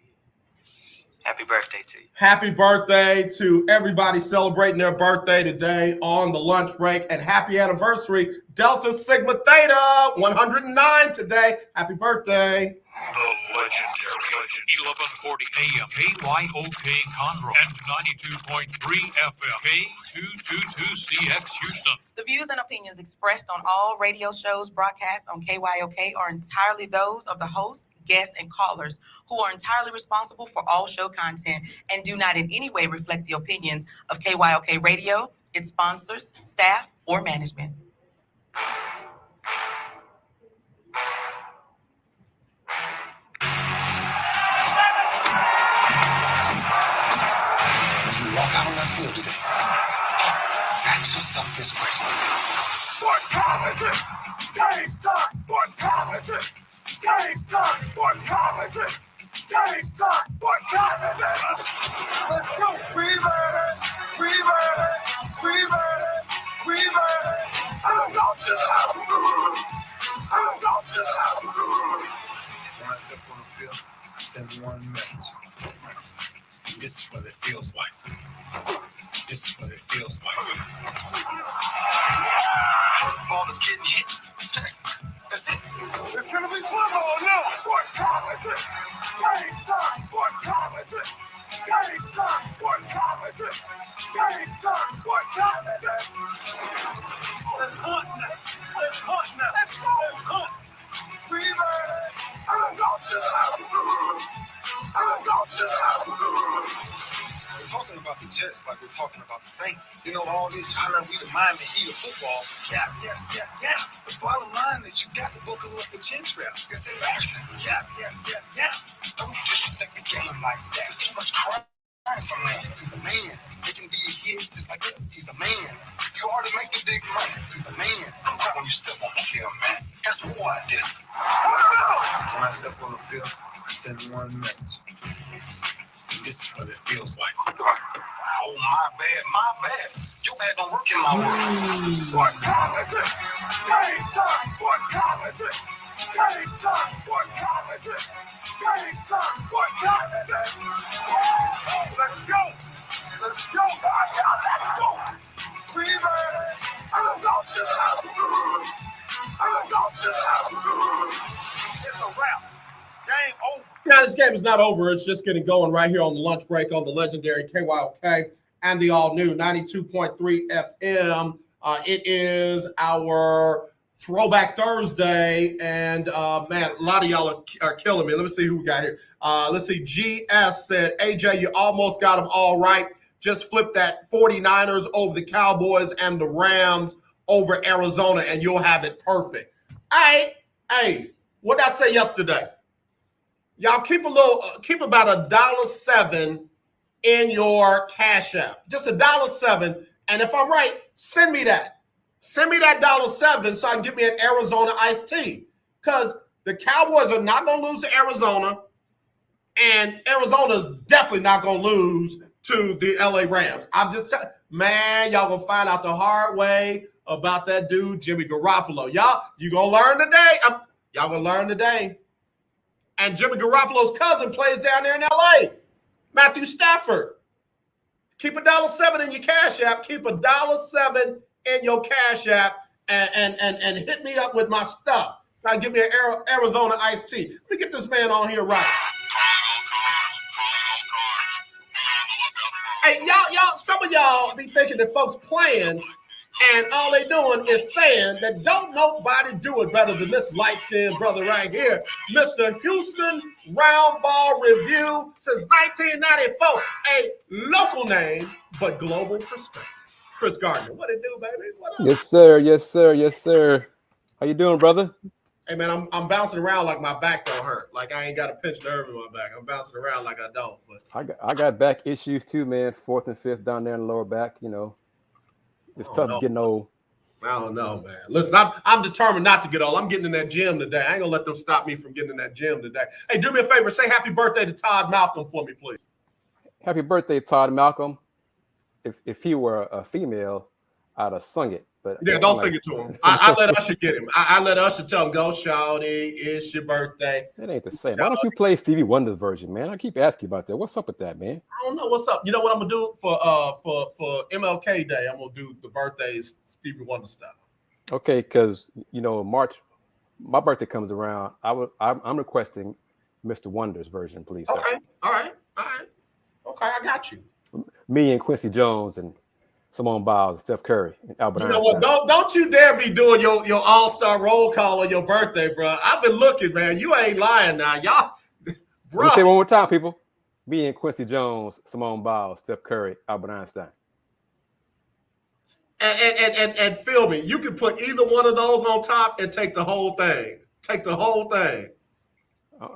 Speaker 11: Happy birthday to you.
Speaker 3: Happy birthday to everybody celebrating their birthday today on the lunch break. And happy anniversary, Delta Sigma Theta, 109 today. Happy birthday.
Speaker 6: The legendary 1140 AM KYOK Conroe and 92.3 FM K222CX Houston.
Speaker 1: The views and opinions expressed on all radio shows broadcast on KYOK are entirely those of the host, guests, and callers who are entirely responsible for all show content and do not in any way reflect the opinions of KYOK Radio, its sponsors, staff, or management.
Speaker 2: Walk out on that field today. Ask yourself this question. What time is it? Game time. What time is it? Game time. What time is it? Game time. What time is it? Let's go. We ready. We ready. We ready. We ready. I'm going to the house. I'm going to the house. When I step on the field, I send one message. This is what it feels like. This is what it feels like. Football is getting hit. That's it. It's gonna be football now. What time is it? Game time. What time is it? Game time. What time is it? Game time. What time is it? Let's hunt now. Let's hunt now. Let's go. Let's hunt. We ready. I'm going to the house. I'm going to the house. We're talking about the Jets like we're talking about the Saints. You know, all this hollering, we the Miami Heat of football. Yeah. The bottom line is you got to buckle up with chin straps. It's embarrassing. Yeah. Don't disrespect the game like that. There's too much crying from man. He's a man. He can be a hit just like us. He's a man. You already make the big money. He's a man. I'm proud when you step on the field, man. That's who I did. When I step on the field, I send one message. This is what it feels like. Oh, my bad. Your bad don't work in my world. What time is it? Game time. What time is it? Game time. What time is it? Game time. What time is it? Let's go. Let's go. Let's go. We ready. I'm going to the house. I'm going to the house. It's a wrap. Game over.
Speaker 3: Now, this game is not over. It's just getting going right here on the lunch break on the legendary KYOK and the all-new 92.3 FM. It is our Throwback Thursday, and, man, a lot of y'all are killing me. Let me see who we got here. Let's see. GS said, AJ, you almost got them all right. Just flip that 49ers over the Cowboys and the Rams over Arizona, and you'll have it perfect. Hey, what did I say yesterday? Y'all keep about $1.07 in your Cash App. Just $1.07. And if I'm right, send me that. Send me that $1.07 so I can get me an Arizona iced tea. Because the Cowboys are not going to lose to Arizona. And Arizona's definitely not going to lose to the LA Rams. I'm just telling, man, y'all going to find out the hard way about that dude, Jimmy Garoppolo. Y'all, you going to learn today. Y'all going to learn today. And Jimmy Garoppolo's cousin plays down there in LA, Matthew Stafford. Keep $1.07 in your Cash App. Keep $1.07 in your Cash App and hit me up with my stuff. Now give me an Arizona iced tea. Let me get this man on here right. Hey, y'all, some of y'all be thinking that folks playing and all they doing is saying that don't nobody do it better than this light-skinned brother right here, Mr. Houston Roundball Review since 1994. A local name, but global perspective. Kris Gardner, what it do, baby? What up?
Speaker 12: Yes, sir. Yes, sir. Yes, sir. How you doing, brother?
Speaker 3: Hey, man, I'm bouncing around like my back don't hurt. Like I ain't got a pinched nerve in my back. I'm bouncing around like I don't. But
Speaker 12: I got back issues too, man. 4th and 5th down there in the lower back. You know, it's tough getting old.
Speaker 3: I don't know, man. Listen, I'm determined not to get old. I'm getting in that gym today. I ain't gonna let them stop me from getting in that gym today. Hey, do me a favor. Say happy birthday to Todd Malcolm for me, please.
Speaker 12: Happy birthday, Todd Malcolm. If he were a female, I'd have sung it. But
Speaker 3: yeah, don't sing it to him. I let Usher get him. I let Usher tell him, go, shawty, it's your birthday.
Speaker 12: That ain't the same. Why don't you play Stevie Wonder's version, man? I keep asking you about that. What's up with that, man?
Speaker 3: I don't know what's up. You know what I'm gonna do for MLK Day? I'm gonna do the birthdays Stevie Wonder stuff.
Speaker 12: Okay, because you know March, my birthday comes around. I'm requesting Mr. Wonder's version, please.
Speaker 3: Okay,
Speaker 12: sir.
Speaker 3: All right. Okay, I got you.
Speaker 12: Me and Quincy Jones and Simone Biles, Steph Curry, and Albert
Speaker 3: You know
Speaker 12: Einstein.
Speaker 3: what? Don't you dare be doing your all-star roll call on your birthday, bro. I've been looking, man. You ain't lying now, y'all. Bro.
Speaker 12: Let me say it one more time, people. Me and Quincy Jones, Simone Biles, Steph Curry, Albert Einstein.
Speaker 3: And feel me, you can put either one of those on top and take the whole thing. Take the whole thing.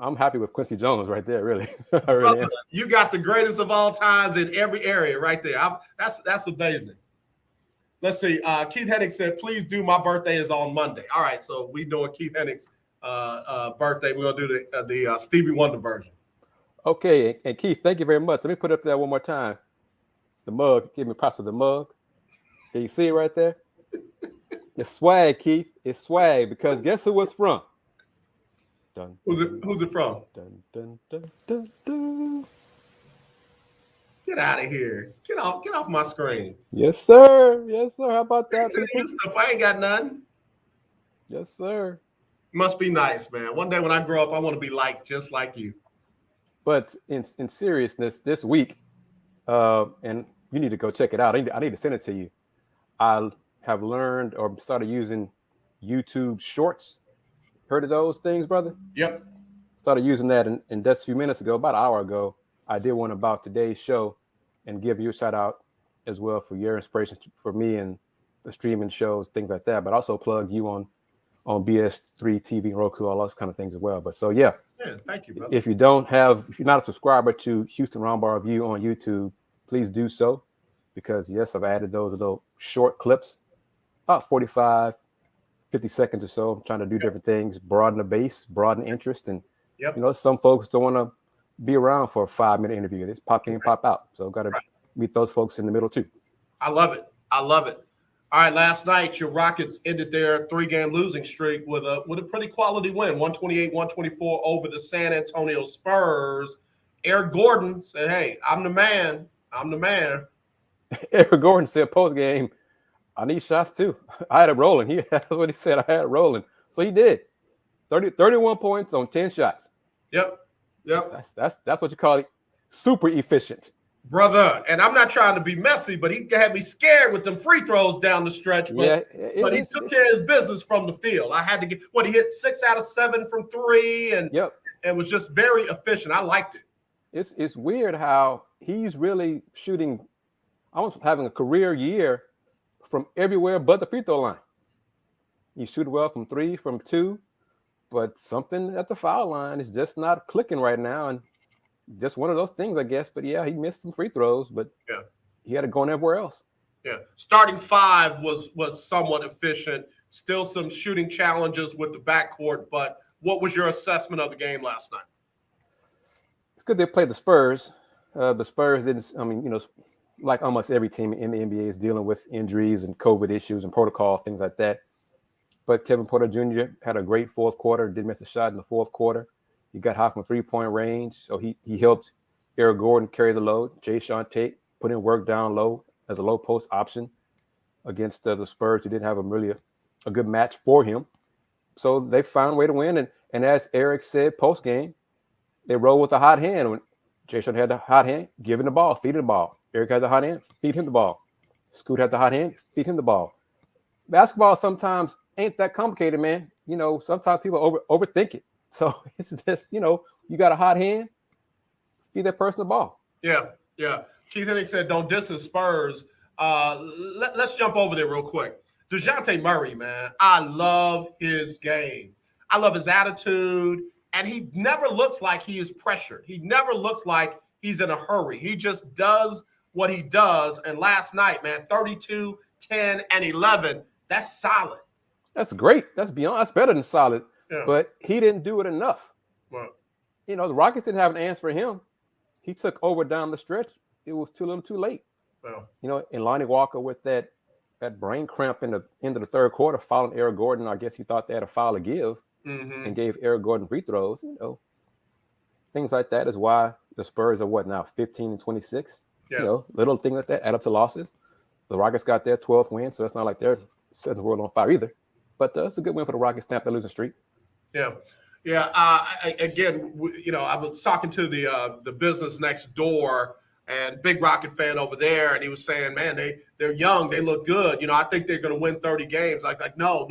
Speaker 12: I'm happy with Quincy Jones right there, really. I really am.
Speaker 3: You got the greatest of all times in every area right there. That's amazing. Let's see. Keith Hennig said, please do. My birthday is on Monday. All right, so we doing Keith Hennig's birthday. We're going to do the Stevie Wonder version.
Speaker 12: Okay, and Keith, thank you very much. Let me put up that one more time. The mug. Give me props for the mug. Can you see it right there? It's swag, Keith. It's swag because guess who it's from? Dun,
Speaker 3: Who's it from?
Speaker 12: Dun, dun, dun, dun, dun.
Speaker 3: Get out of here. Get off my screen.
Speaker 12: Yes, sir. Yes, sir. How about that?
Speaker 3: Stuff. I ain't got nothing.
Speaker 12: Yes, sir.
Speaker 3: Must be nice, man. One day when I grow up, I want to be just like you.
Speaker 12: But in seriousness, this week, and you need to go check it out. I need to send it to you. I have learned or started using YouTube Shorts. Heard of those things, brother?
Speaker 3: Yep.
Speaker 12: Started using that in just a few minutes ago, about an hour ago. I did one about today's show and give you a shout out as well for your inspiration for me and the streaming shows, things like that. But also plug you on BS3 TV, Roku, all those kind of things as well. But so yeah,
Speaker 3: thank you, brother.
Speaker 12: If you're not a subscriber to Houston Roundball Review on YouTube, please do so because yes, I've added those little short clips, about 45, 50 seconds or so. I'm trying to do different things, broaden the base, broaden interest, and you know, some folks don't want to be around for a 5-minute interview. It's pop in, pop out. So got to meet those folks in the middle too.
Speaker 3: I love it. All right, last night your Rockets ended their 3-game losing streak with a pretty quality win, 128-124 over the San Antonio Spurs. Eric Gordon said, "Hey, I'm the man.
Speaker 12: Eric Gordon said post game, I need shots too. I had it rolling. That's what he said. I had it rolling. So he did. 31 points on 10 shots.
Speaker 3: Yep.
Speaker 12: That's what you call it. Super efficient.
Speaker 3: Brother, and I'm not trying to be messy, but he had me scared with them free throws down the stretch. But he took care of his business from the field. I had to get he hit 6 out of 7 from 3 and was just very efficient. I liked it.
Speaker 12: It's weird how he's really shooting, almost having a career year from everywhere but the free throw line. He shoots well from 3, from 2, but something at the foul line is just not clicking right now. And just one of those things, I guess. But yeah, he missed some free throws, but
Speaker 3: Yeah.
Speaker 12: he had to go everywhere else.
Speaker 3: Yeah. Starting five was somewhat efficient. Still some shooting challenges with the backcourt, but what was your assessment of the game last night?
Speaker 12: It's good they played the Spurs. The Spurs didn't, I mean, like almost every team in the NBA is dealing with injuries and COVID issues and protocol, things like that. But Kevin Porter Jr. had a great fourth quarter, didn't miss a shot in the fourth quarter. He got hot from 3-point range, so he helped Eric Gordon carry the load. Jae'Sean Tate put in work down low as a low post option against the Spurs, who didn't have a good match for him. So they found a way to win. And as Eric said post-game, they rolled with a hot hand. When Jae'Sean had the hot hand, give him the ball, feed him the ball. Eric had the hot hand, feed him the ball. Scoot had the hot hand, feed him the ball. Basketball sometimes ain't that complicated, man. Sometimes people overthink it. So it's just, you got a hot hand, feed that person the ball.
Speaker 3: Yeah. Keith Hennig said, don't diss the Spurs. Let's jump over there real quick. DeJounte Murray, man, I love his game. I love his attitude, and he never looks like he is pressured. He never looks like he's in a hurry. He just does what he does. And last night, man, 32, 10, and 11, that's solid.
Speaker 12: That's great. That's better than solid.
Speaker 3: Yeah.
Speaker 12: But he didn't do it enough.
Speaker 3: Right.
Speaker 12: The Rockets didn't have an answer for him. He took over down the stretch. It was too little too late.
Speaker 3: Well.
Speaker 12: And Lonnie Walker with that brain cramp in the end of the third quarter, fouling Eric Gordon. I guess he thought they had a foul to give and gave Eric Gordon free throws. Things like that is why the Spurs are now 15 and 26.
Speaker 3: Yeah.
Speaker 12: Little things like that add up to losses. The Rockets got their 12th win, so it's not like they're setting the world on fire either. But it's a good win for the Rockets, stamp their losing streak.
Speaker 3: Yeah. Again, I was talking to the business next door, and big Rocket fan over there, and he was saying, man, they're young, they look good. I think they're going to win 30 games. Like no.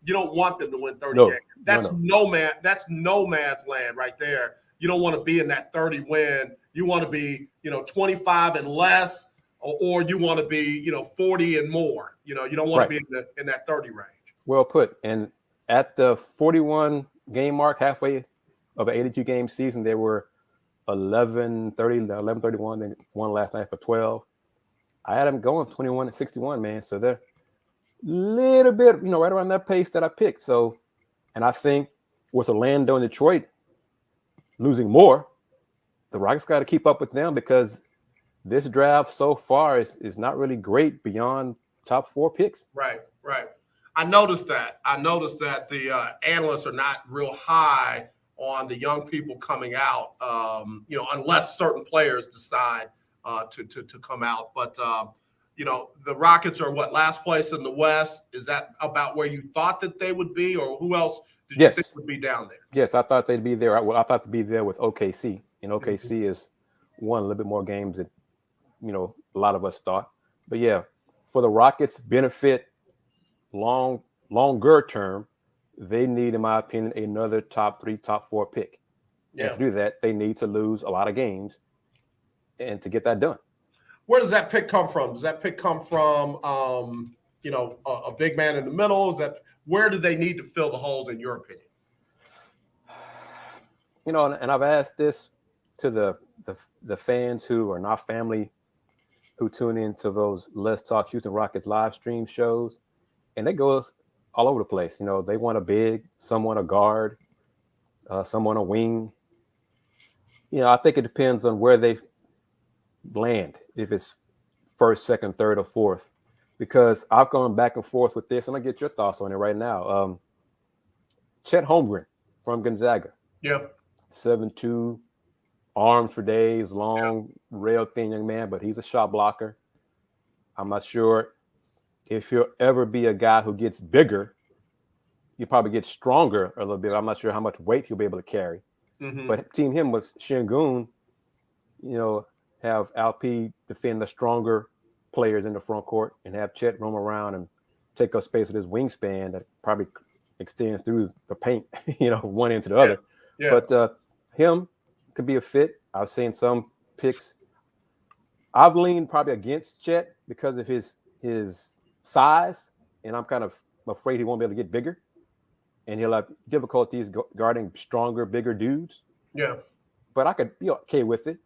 Speaker 3: You don't want them to win 30 games. That's That's no man's land right there. You don't want to be in that 30 win. You want to be, 25 and less, or you want to be, 40 and more. You don't want to be in that 30 range.
Speaker 12: Well put. And at the 41 game mark, halfway of an 82 game season, there were 11-30, 11-31. They won last night for 12. I had them going 21 and 61, man. So they're a little bit, right around that pace that I picked. So, and I think with Orlando and Detroit losing more, the Rockets got to keep up with them, because this draft so far is not really great beyond top 4 picks.
Speaker 3: Right. I noticed that the analysts are not real high on the young people coming out, unless certain players decide to come out. But, the Rockets are last place in the West. Is that about where you thought that they would be, or who else did you think would be down there?
Speaker 12: Yes, I thought they'd be there. I thought they'd be there with OKC. And OKC is won a little bit more games than, a lot of us thought. But, yeah, for the Rockets' benefit, longer term, they need, in my opinion, another top 3, top 4 pick. Yeah. And to do that, they need to lose a lot of games and to get that done.
Speaker 3: Where does that pick come from? Does that pick come from, a big man in the middle? Where do they need to fill the holes, in your opinion?
Speaker 12: And I've asked this to the fans who are not family, who tune into those Let's Talk Houston Rockets live stream shows, and they go all over the place. They want a big, someone a guard, someone a wing. I think it depends on where they land, if it's first, second, third, or fourth, because I've gone back and forth with this, and I'll get your thoughts on it right now. Chet Holmgren from Gonzaga.
Speaker 3: Yeah.
Speaker 12: 7'2", arms for days, long, rail thin young man, but he's a shot blocker. I'm not sure if he'll ever be a guy who gets bigger. He'll probably get stronger a little bit. I'm not sure how much weight he'll be able to carry. Mm-hmm. But team him with Şengün, have Alp defend the stronger players in the front court and have Chet roam around and take up space with his wingspan that probably extends through the paint, one end to the other. Yeah. But him could be a fit. I've seen some picks. I've leaned probably against Chet because of his size, and I'm kind of afraid he won't be able to get bigger, and he'll have difficulties guarding stronger, bigger dudes.
Speaker 3: Yeah.
Speaker 12: but I could be okay with it.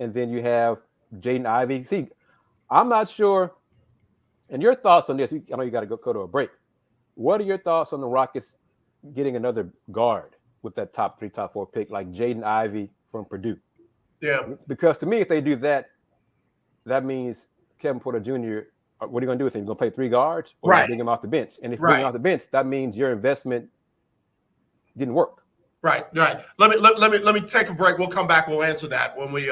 Speaker 12: And then you have Jaden Ivey. See, I'm not sure. And your thoughts on this? I know you got to go to a break. What are your thoughts on the Rockets getting another guard with that top 3, top 4 pick like Jaden Ivey from Purdue?
Speaker 3: Yeah.
Speaker 12: Because to me, if they do that, that means Kevin Porter Jr. What are you going to do with him? You're going to play 3 guards, or
Speaker 3: Right.
Speaker 12: bring him off the bench? And if you bring him off the bench, that means your investment didn't work.
Speaker 3: Right. Let me take a break. We'll come back. We'll answer that when we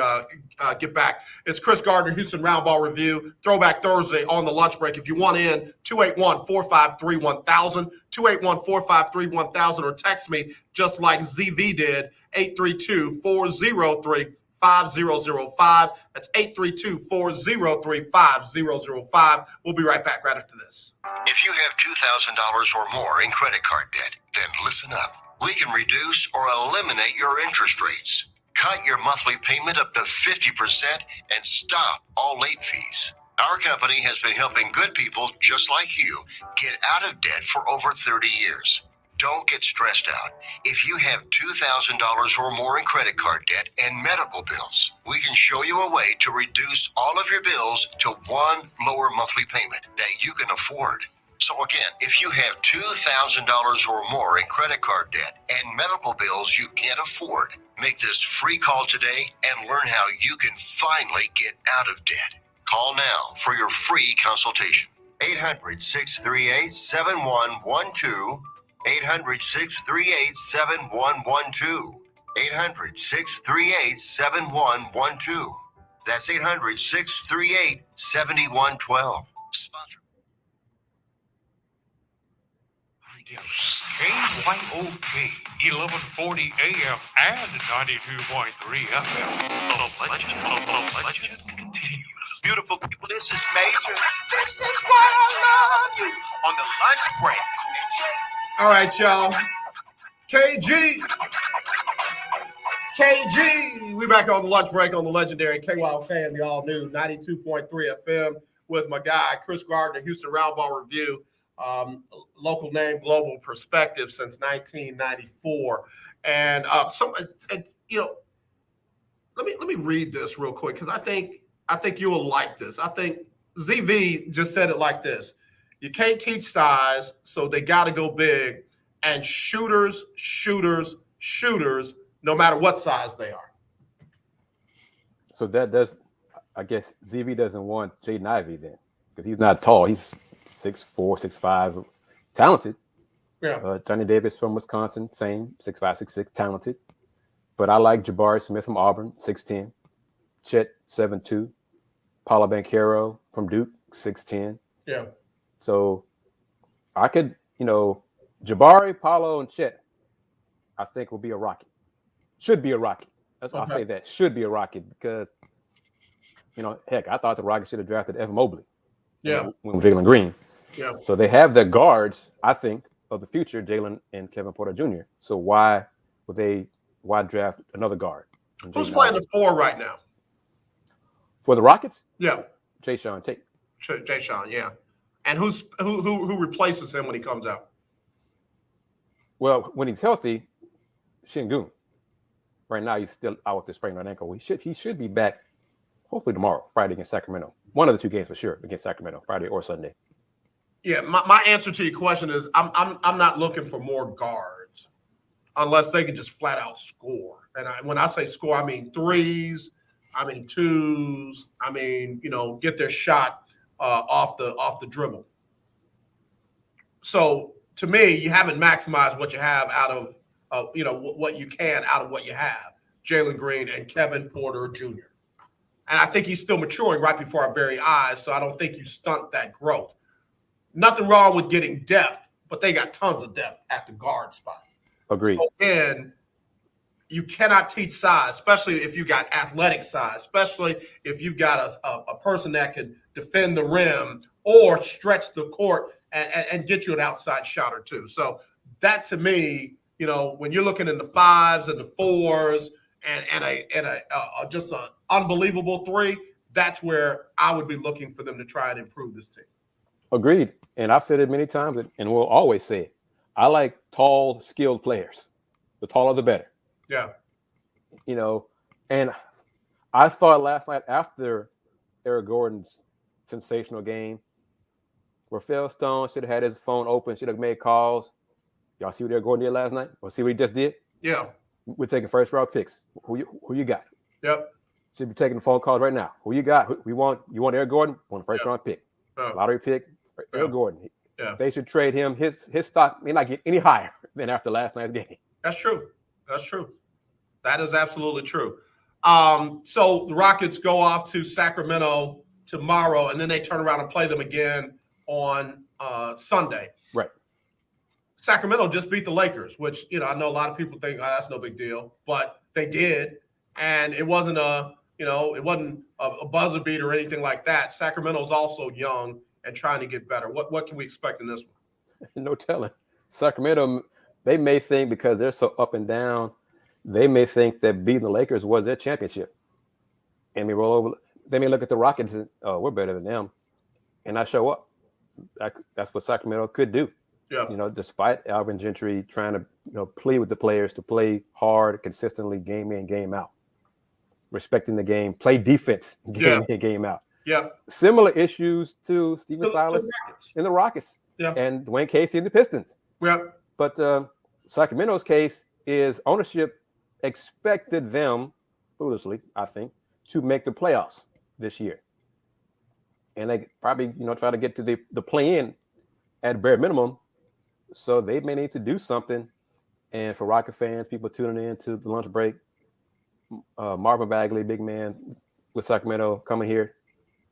Speaker 3: get back. It's Kris Gardner, Houston Roundball Review, Throwback Thursday on the lunch break. If you want in, 281-453-1000, 281-453-1000, or text me just like ZV did, 832-403-5005. That's 832-403-5005. We'll be right back right after this.
Speaker 5: If you have $2,000 or more in credit card debt, then listen up. We can reduce or eliminate your interest rates. Cut your monthly payment up to 50% and stop all late fees. Our company has been helping good people just like you get out of debt for over 30 years. Don't get stressed out. If you have $2,000 or more in credit card debt and medical bills, we can show you a way to reduce all of your bills to one lower monthly payment that you can afford. So again, if you have $2,000 or more in credit card debt and medical bills you can't afford, make this free call today and learn how you can finally get out of debt. Call now for your free consultation. 800-638-7112. 800-638-7112. 800-638-7112. That's 800-638-7112. Sponsor.
Speaker 6: KYOK, 1140 AM and 92.3 FM. The legend continues.
Speaker 11: Beautiful people, this is Major. This is why I love you. On the lunch break.
Speaker 3: All right, y'all. KG. We back on the lunch break on the legendary KYOK and the all-new 92.3 FM with my guy, Kris Gardner, Houston Roundball Review. Local name, global perspective since 1994. And let me read this real quick because I think you will like this. I think ZV just said it like this: you can't teach size, so they got to go big. And shooters, no matter what size they are.
Speaker 12: So that does, I guess, ZV doesn't want Jaden Ivey then because he's not tall. He's 6'4", 6'5", talented.
Speaker 3: Yeah.
Speaker 12: Johnny Davis from Wisconsin, same, 6'5", 6'6", talented. But I like Jabari Smith from Auburn, 6'10". Chet, 7'2". Paolo Banchero from Duke, 6'10".
Speaker 3: Yeah.
Speaker 12: So I could, Jabari, Paolo, and Chet, I think will be a Rocket. Should be a Rocket. That's why I say that. Should be a Rocket because, heck, I thought the Rockets should have drafted Evan Mobley.
Speaker 3: Yeah.
Speaker 12: With Jalen Green.
Speaker 3: Yeah.
Speaker 12: So they have the guards, I think, of the future, Jalen and Kevin Porter Jr. So why draft another guard?
Speaker 3: Who's playing the 4 right now?
Speaker 12: For the Rockets?
Speaker 3: Yeah.
Speaker 12: Jayshawn Tate.
Speaker 3: Jayshawn, yeah. And who replaces him when he comes out?
Speaker 12: Well, when he's healthy, Şengün. Right now he's still out with the sprained right ankle. He should be back hopefully tomorrow, Friday against Sacramento. One of the 2 games for sure against Sacramento, Friday or Sunday.
Speaker 3: Yeah, my answer to your question is I'm not looking for more guards unless they can just flat out score. And when I say score, I mean threes, I mean twos, I mean get their shot off the dribble. So to me, you haven't maximized what you have out of what you can out of what you have. Jalen Green and Kevin Porter Jr. And I think he's still maturing right before our very eyes, so I don't think you stunt that growth. Nothing wrong with getting depth, but they got tons of depth at the guard spot.
Speaker 12: Agreed.
Speaker 3: So again, you cannot teach size, especially if you got athletic size, especially if you've got a person that can defend the rim or stretch the court and get you an outside shot or two. So that to me, when you're looking in the 5s and the 4s and just an unbelievable 3, that's where I would be looking for them to try and improve this team.
Speaker 12: Agreed. And I've said it many times and we'll always say it. I like tall, skilled players. The taller, the better.
Speaker 3: Yeah.
Speaker 12: And I thought last night after Eric Gordon's sensational game, Rafael Stone should have had his phone open, should have made calls. Y'all see what Eric Gordon did last night? Or see what he just did?
Speaker 3: Yeah.
Speaker 12: We're taking first round picks. Who you got?
Speaker 3: Yep.
Speaker 12: Should be taking the phone calls right now. Who you got? You want Eric Gordon? Want a first round pick. Lottery pick, Eric Gordon.
Speaker 3: Yeah.
Speaker 12: They should trade him. His stock may not get any higher than after last night's game.
Speaker 3: That's true. That's true. That is absolutely true. So the Rockets go off to Sacramento tomorrow, and then they turn around and play them again on Sunday.
Speaker 12: Right.
Speaker 3: Sacramento just beat the Lakers, which, I know a lot of people think, that's no big deal, but they did. And it wasn't a buzzer beat or anything like that. Sacramento's also young and trying to get better. What can we expect in this one?
Speaker 12: No telling. Sacramento, they may think because they're so up and down, they may think that beating the Lakers was their championship. And they may look at the Rockets and, we're better than them, and not show up. That's what Sacramento could do.
Speaker 3: Yeah.
Speaker 12: Despite Alvin Gentry trying to, plead with the players to play hard, consistently, game in, game out, respecting the game, play defense, game in, game out.
Speaker 3: Yeah.
Speaker 12: Similar issues to Stephen Silas in the Rockets and Dwayne Casey in the Pistons.
Speaker 3: Yeah.
Speaker 12: But Sacramento's case is ownership expected them, foolishly, I think, to make the playoffs this year. And they probably, try to get to the play-in at bare minimum. So they may need to do something. And for Rocket fans, people tuning in to the lunch break, Marvin Bagley, big man with Sacramento, coming here,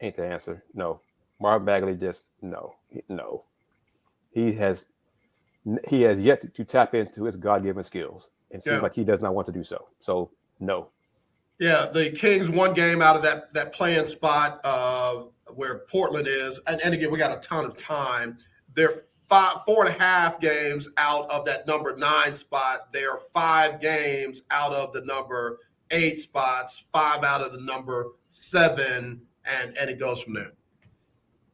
Speaker 12: ain't the answer. No. Marvin Bagley just, no. He has yet to tap into his God-given skills. It seems like he does not want to do so. So, no.
Speaker 3: Yeah, the Kings one game out of that play-in spot where Portland is. And again, we got a ton of time. They're 4.5 games out of that number 9 spot. They're 5 games out of the number 8 spots, 5 out of the number 7, and it goes from there.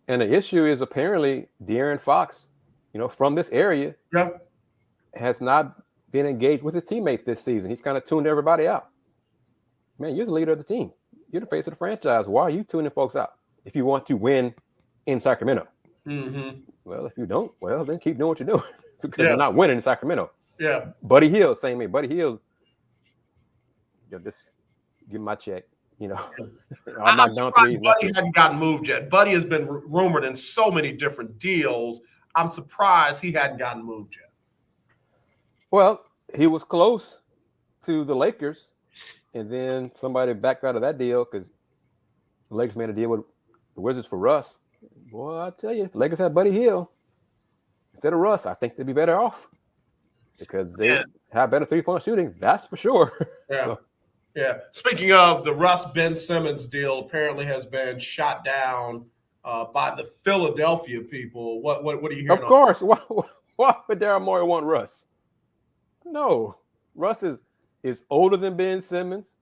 Speaker 12: And the issue is apparently De'Aaron Fox, from this area, has not been engaged with his teammates this season. He's kind of tuned everybody out. Man, you're the leader of the team. You're the face of the franchise. Why are you tuning folks out if you want to win in Sacramento?
Speaker 3: Mm-hmm.
Speaker 12: Well, if you don't, then keep doing what you're doing because you're not winning in Sacramento.
Speaker 3: Yeah.
Speaker 12: Buddy Hield, same way. Buddy Hield, just give him my check. I'm not done for these.
Speaker 3: Buddy hadn't gotten moved yet. Buddy has been rumored in so many different deals. I'm surprised he hadn't gotten moved yet.
Speaker 12: Well, he was close to the Lakers, and then somebody backed out of that deal because the Lakers made a deal with the Wizards for Russ. Boy, I tell you, if the Lakers had Buddy Hield instead of Russ, I think they'd be better off because they have better three-point shooting. That's for sure.
Speaker 3: Yeah. Yeah. Speaking of the Russ Ben Simmons deal, apparently has been shot down by the Philadelphia people. What are you hearing?
Speaker 12: Of course. Why would Daryl Morey want Russ? No. Russ is older than Ben Simmons.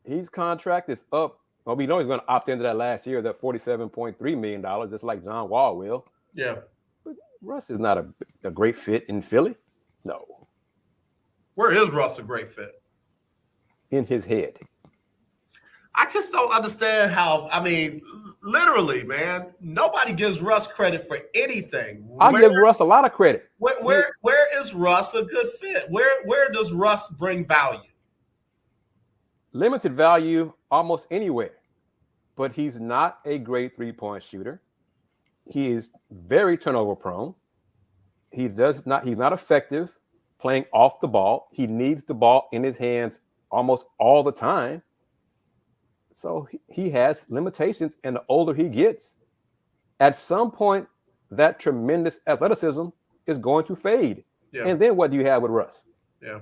Speaker 12: His contract is up. Well, we know he's going to opt into that last year, that $47.3 million, just like John Wall will.
Speaker 3: Yeah.
Speaker 12: But Russ is not a great fit in Philly. No.
Speaker 3: Where is Russ a great fit?
Speaker 12: In his head.
Speaker 3: I just don't understand how, literally, man, nobody gives Russ credit for anything.
Speaker 12: I give Russ a lot of credit.
Speaker 3: Where is Russ a good fit? Where does Russ bring value?
Speaker 12: Limited value almost anywhere, but he's not a great three-point shooter. He is very turnover prone. He's not effective playing off the ball. He needs the ball in his hands almost all the time. So he has limitations, and the older he gets, at some point, that tremendous athleticism is going to fade. Yeah. And then what do you have with Russ?
Speaker 3: Yeah.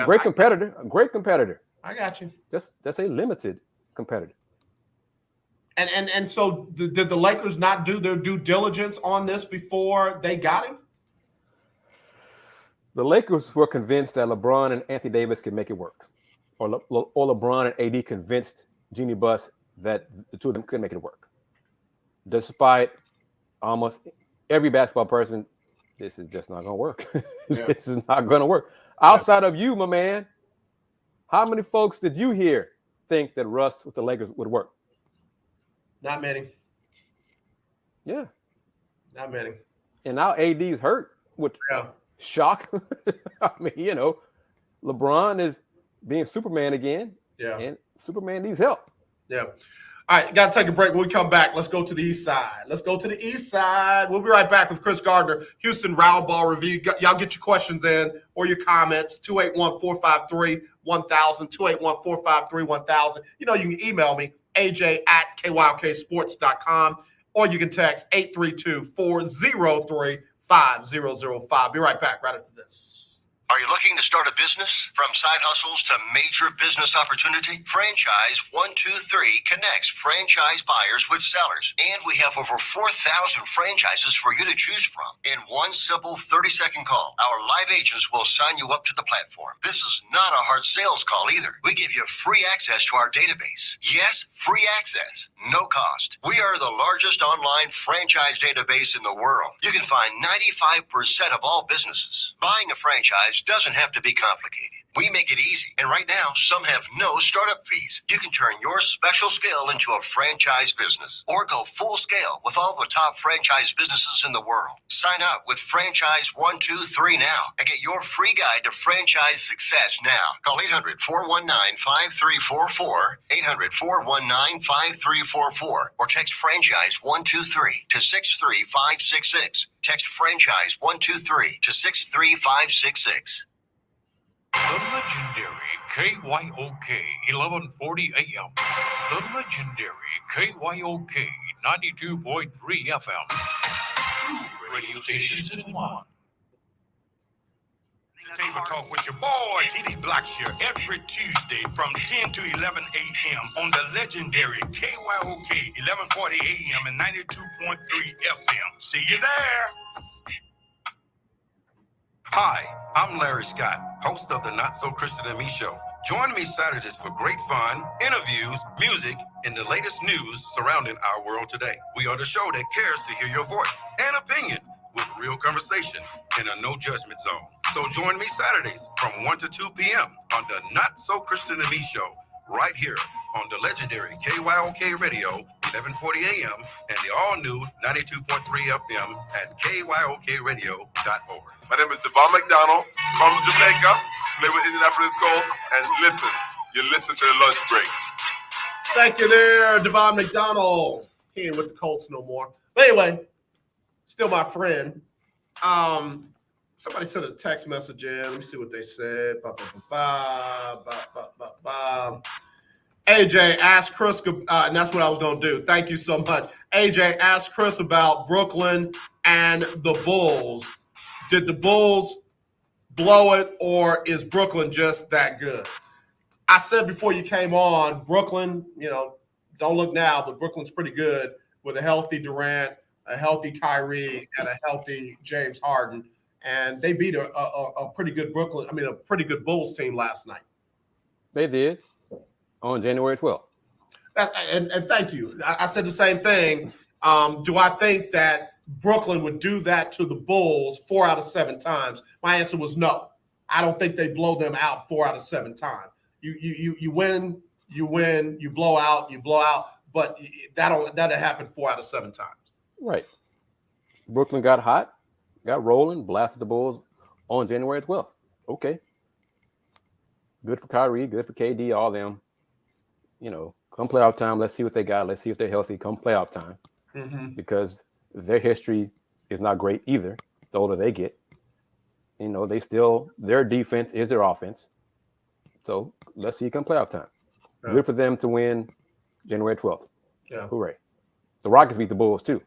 Speaker 12: Great competitor, a great competitor.
Speaker 3: I got you.
Speaker 12: That's a limited competitor.
Speaker 3: And so did the Lakers not do their due diligence on this before they got him?
Speaker 12: The Lakers were convinced that LeBron and Anthony Davis could make it work. Or LeBron and AD convinced Jeannie Buss that the two of them could make it work. Despite almost every basketball person, this is just not going to work. This is not going to work. Outside of you, my man, how many folks did you hear think that Russ with the Lakers would work?
Speaker 3: Not many.
Speaker 12: Yeah.
Speaker 3: Not many.
Speaker 12: And now AD's hurt, which shock. I mean, LeBron is being Superman again.
Speaker 3: Yeah.
Speaker 12: And Superman needs help.
Speaker 3: Yeah. All right, got to take a break. When we come back, let's go to the east side. We'll be right back with Kris Gardner, Houston Roundball Review. Y'all get your questions in or your comments, 281-453-1000, 281-453-1000. You can email me, aj@kyoksports.com, or you can text 832-403-5005. Be right back right after this.
Speaker 5: Are you looking to start a business? From side hustles to major business opportunity, Franchise 123 connects franchise buyers with sellers. And we have over 4,000 franchises for you to choose from. In one simple 30-second call, our live agents will sign you up to the platform. This is not a hard sales call either. We give you free access to our database. Yes, free access, no cost. We are the largest online franchise database in the world. You can find 95% of all businesses. Buying a franchise doesn't have to be complicated. We make it easy. And right now, some have no startup fees. You can turn your special skill into a franchise business or go full scale with all the top franchise businesses in the world. Sign up with Franchise 123 now and get your free guide to franchise success now. Call 800-419-5344, 800-419-5344, or text Franchise 123 to 63566. Text Franchise 123 to 63566.
Speaker 6: The legendary KYOK 1140 AM. The legendary KYOK 92.3 FM. Two radio stations in one.
Speaker 8: Table Talk with your boy, TD Blackshear, every Tuesday from 10 to 11 a.m. on the legendary KYOK 1140 AM and 92.3 FM. See you there. Hi, I'm Larry Scott, host of the Not So Christian and Me Show. Join me Saturdays for great fun, interviews, music, and the latest news surrounding our world today. We are the show that cares to hear your voice and opinion with real conversation in a no judgment zone. So join me Saturdays from 1 to 2 p.m. on the Not So Christian and Me Show, right here on the legendary KYOK Radio, 1140 AM, and the all-new 92.3 FM at kyokradio.org.
Speaker 2: My name is Devon McDonald from Jamaica, play with Indianapolis Colts, and you listen to the lunch break.
Speaker 3: Thank you there, Devon McDonald. He ain't with the Colts no more. But anyway, still my friend. Somebody sent a text message in. Let me see what they said. AJ asked Kris, and that's what I was going to do. Thank you so much. AJ asked Kris about Brooklyn and the Bulls. Did the Bulls blow it, or is Brooklyn just that good? I said before you came on, Brooklyn, don't look now, but Brooklyn's pretty good with a healthy Durant, a healthy Kyrie, and a healthy James Harden. And they beat a pretty good a pretty good Bulls team last night.
Speaker 12: They did on January 12th.
Speaker 3: And thank you. I said the same thing. Do I think that Brooklyn would do that to the Bulls 4 out of 7 times? My answer was no. I don't think they blow them out 4 out of 7 times. You win, you blow out, but that'll happen 4 out of 7 times.
Speaker 12: Right. Brooklyn got hot, got rolling, blasted the Bulls on January 12th. Okay. Good for Kyrie, good for KD, all them. Come playoff time, let's see what they got. Let's see if they're healthy come playoff time.
Speaker 3: Mm-hmm.
Speaker 12: Because their history is not great either. The older they get, their defense is their offense. So let's see come playoff time. Yeah. Good for them to win January 12th.
Speaker 3: Yeah.
Speaker 12: Hooray. The Rockets beat the Bulls too.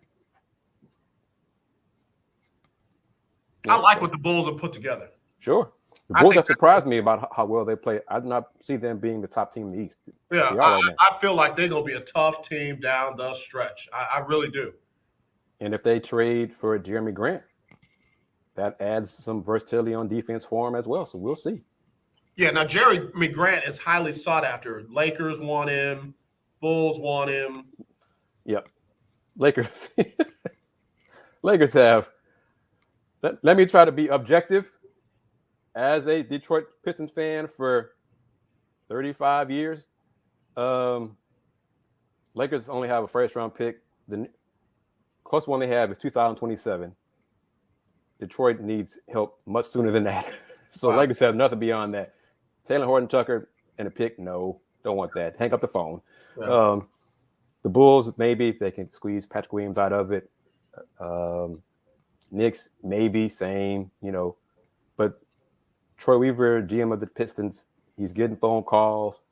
Speaker 3: I like what the Bulls have put together.
Speaker 12: Sure. The Bulls have surprised me about how well they play. I do not see them being the top team in the East.
Speaker 3: Yeah, I feel like they're going to be a tough team down the stretch. I really do.
Speaker 12: And if they trade for Jeremy Grant, that adds some versatility on defense for him as well. So we'll see.
Speaker 3: Yeah, now Jeremy Grant is highly sought after. Lakers want him. Bulls want him.
Speaker 12: Yep. Lakers have. Let me try to be objective. as a Detroit Pistons fan for 35 years, Lakers only have a first-round pick. The closest one they have is 2027. Detroit needs help much sooner than that. So
Speaker 3: Wow.
Speaker 12: Lakers have nothing beyond that. Taylor Horton-Tucker and a pick, no, don't want that. Hang up the phone.
Speaker 3: Yeah.
Speaker 12: The Bulls, maybe, if they can squeeze Patrick Williams out of it. Knicks, maybe, same, But Troy Weaver, GM of the Pistons, he's getting phone calls.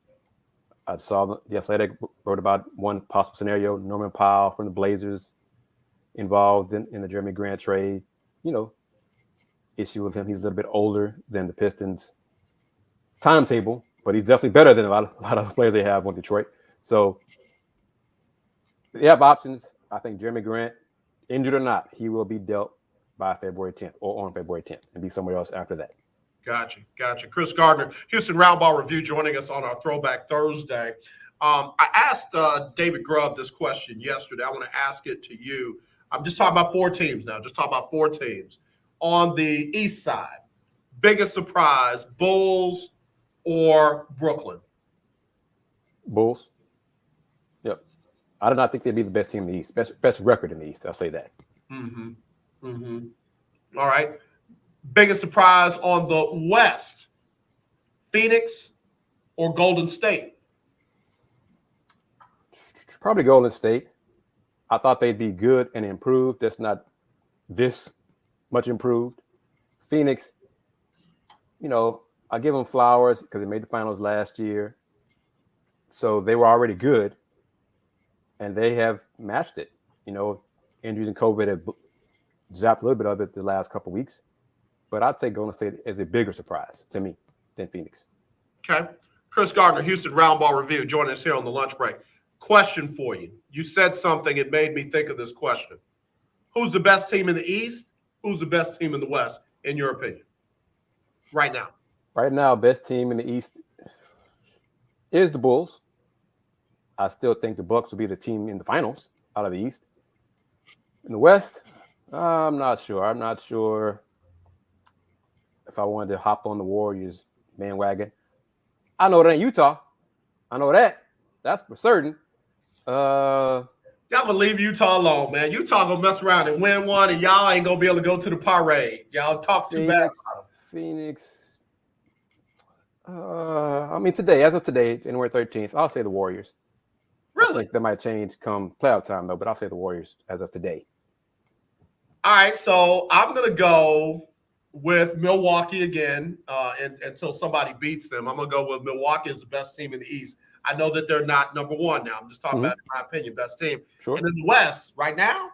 Speaker 12: I saw the Athletic wrote about one possible scenario, Norman Powell from the Blazers involved in the Jeremy Grant trade. Issue with him, he's a little bit older than the Pistons timetable, but he's definitely better than a lot of the players they have on Detroit. So they have options. I think Jeremy Grant, injured or not, he will be dealt by February 10th or on February 10th and be somewhere else after that.
Speaker 3: Gotcha. Kris Gardner, Houston Roundball Review, joining us on our Throwback Thursday. I asked David Grubb this question yesterday. I want to ask it to you. I'm just talking about 4 teams now. On the East side, biggest surprise, Bulls or Brooklyn?
Speaker 12: Bulls. Yep. I do not think they'd be the best team in the East. Best record in the East. I'll say that.
Speaker 3: All right. Biggest surprise on the West, Phoenix or Golden State?
Speaker 12: Probably Golden State. I thought they'd be good and improved. That's not this much improved. Phoenix, I give them flowers because they made the finals last year. So they were already good, and they have matched it. Injuries and COVID have zapped a little bit of it the last couple of weeks. But I'd say Golden State is a bigger surprise to me than Phoenix.
Speaker 3: Okay. Kris Gardner, Houston Roundball Review, joining us here on the lunch break. Question for you. You said something, it made me think of this question. Who's the best team in the East? Who's the best team in the West, in your opinion, right now?
Speaker 12: Right now, best team in the East is the Bulls. I still think the Bucks will be the team in the finals out of the East. In the West, I'm not sure. I'm not sure if I wanted to hop on the Warriors bandwagon. I know it ain't Utah. I know that. That's for certain.
Speaker 3: Y'all gonna leave Utah alone, man. Utah gonna mess around and win one, and y'all ain't gonna be able to go to the parade. Y'all talk too bad.
Speaker 12: Phoenix. Today, as of today, January 13th, I'll say the Warriors.
Speaker 3: Really?
Speaker 12: I think that might change come playoff time, though, but I'll say the Warriors as of today.
Speaker 3: All right, so I'm gonna go with Milwaukee again until somebody beats them. I'm gonna go with Milwaukee as the best team in the East. I know that they're not number one now. I'm just talking about, in my opinion, best team.
Speaker 12: Sure.
Speaker 3: And in the West, right now,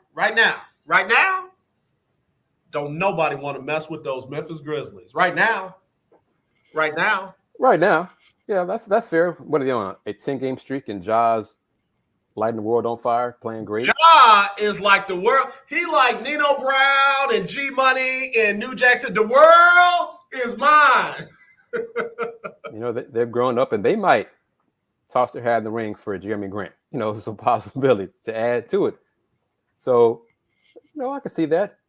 Speaker 3: don't nobody want to mess with those Memphis Grizzlies. Right now.
Speaker 12: Yeah, that's fair. What are they on? A 10-game streak, and Ja's lighting the world on fire, playing great.
Speaker 3: Ja is like the world. He like Nino Brown and G Money and New Jackson. The world is mine.
Speaker 12: They've grown up, and they might toss their hat in the ring for Jeremy Grant. It's a possibility to add to it. So, I can see that.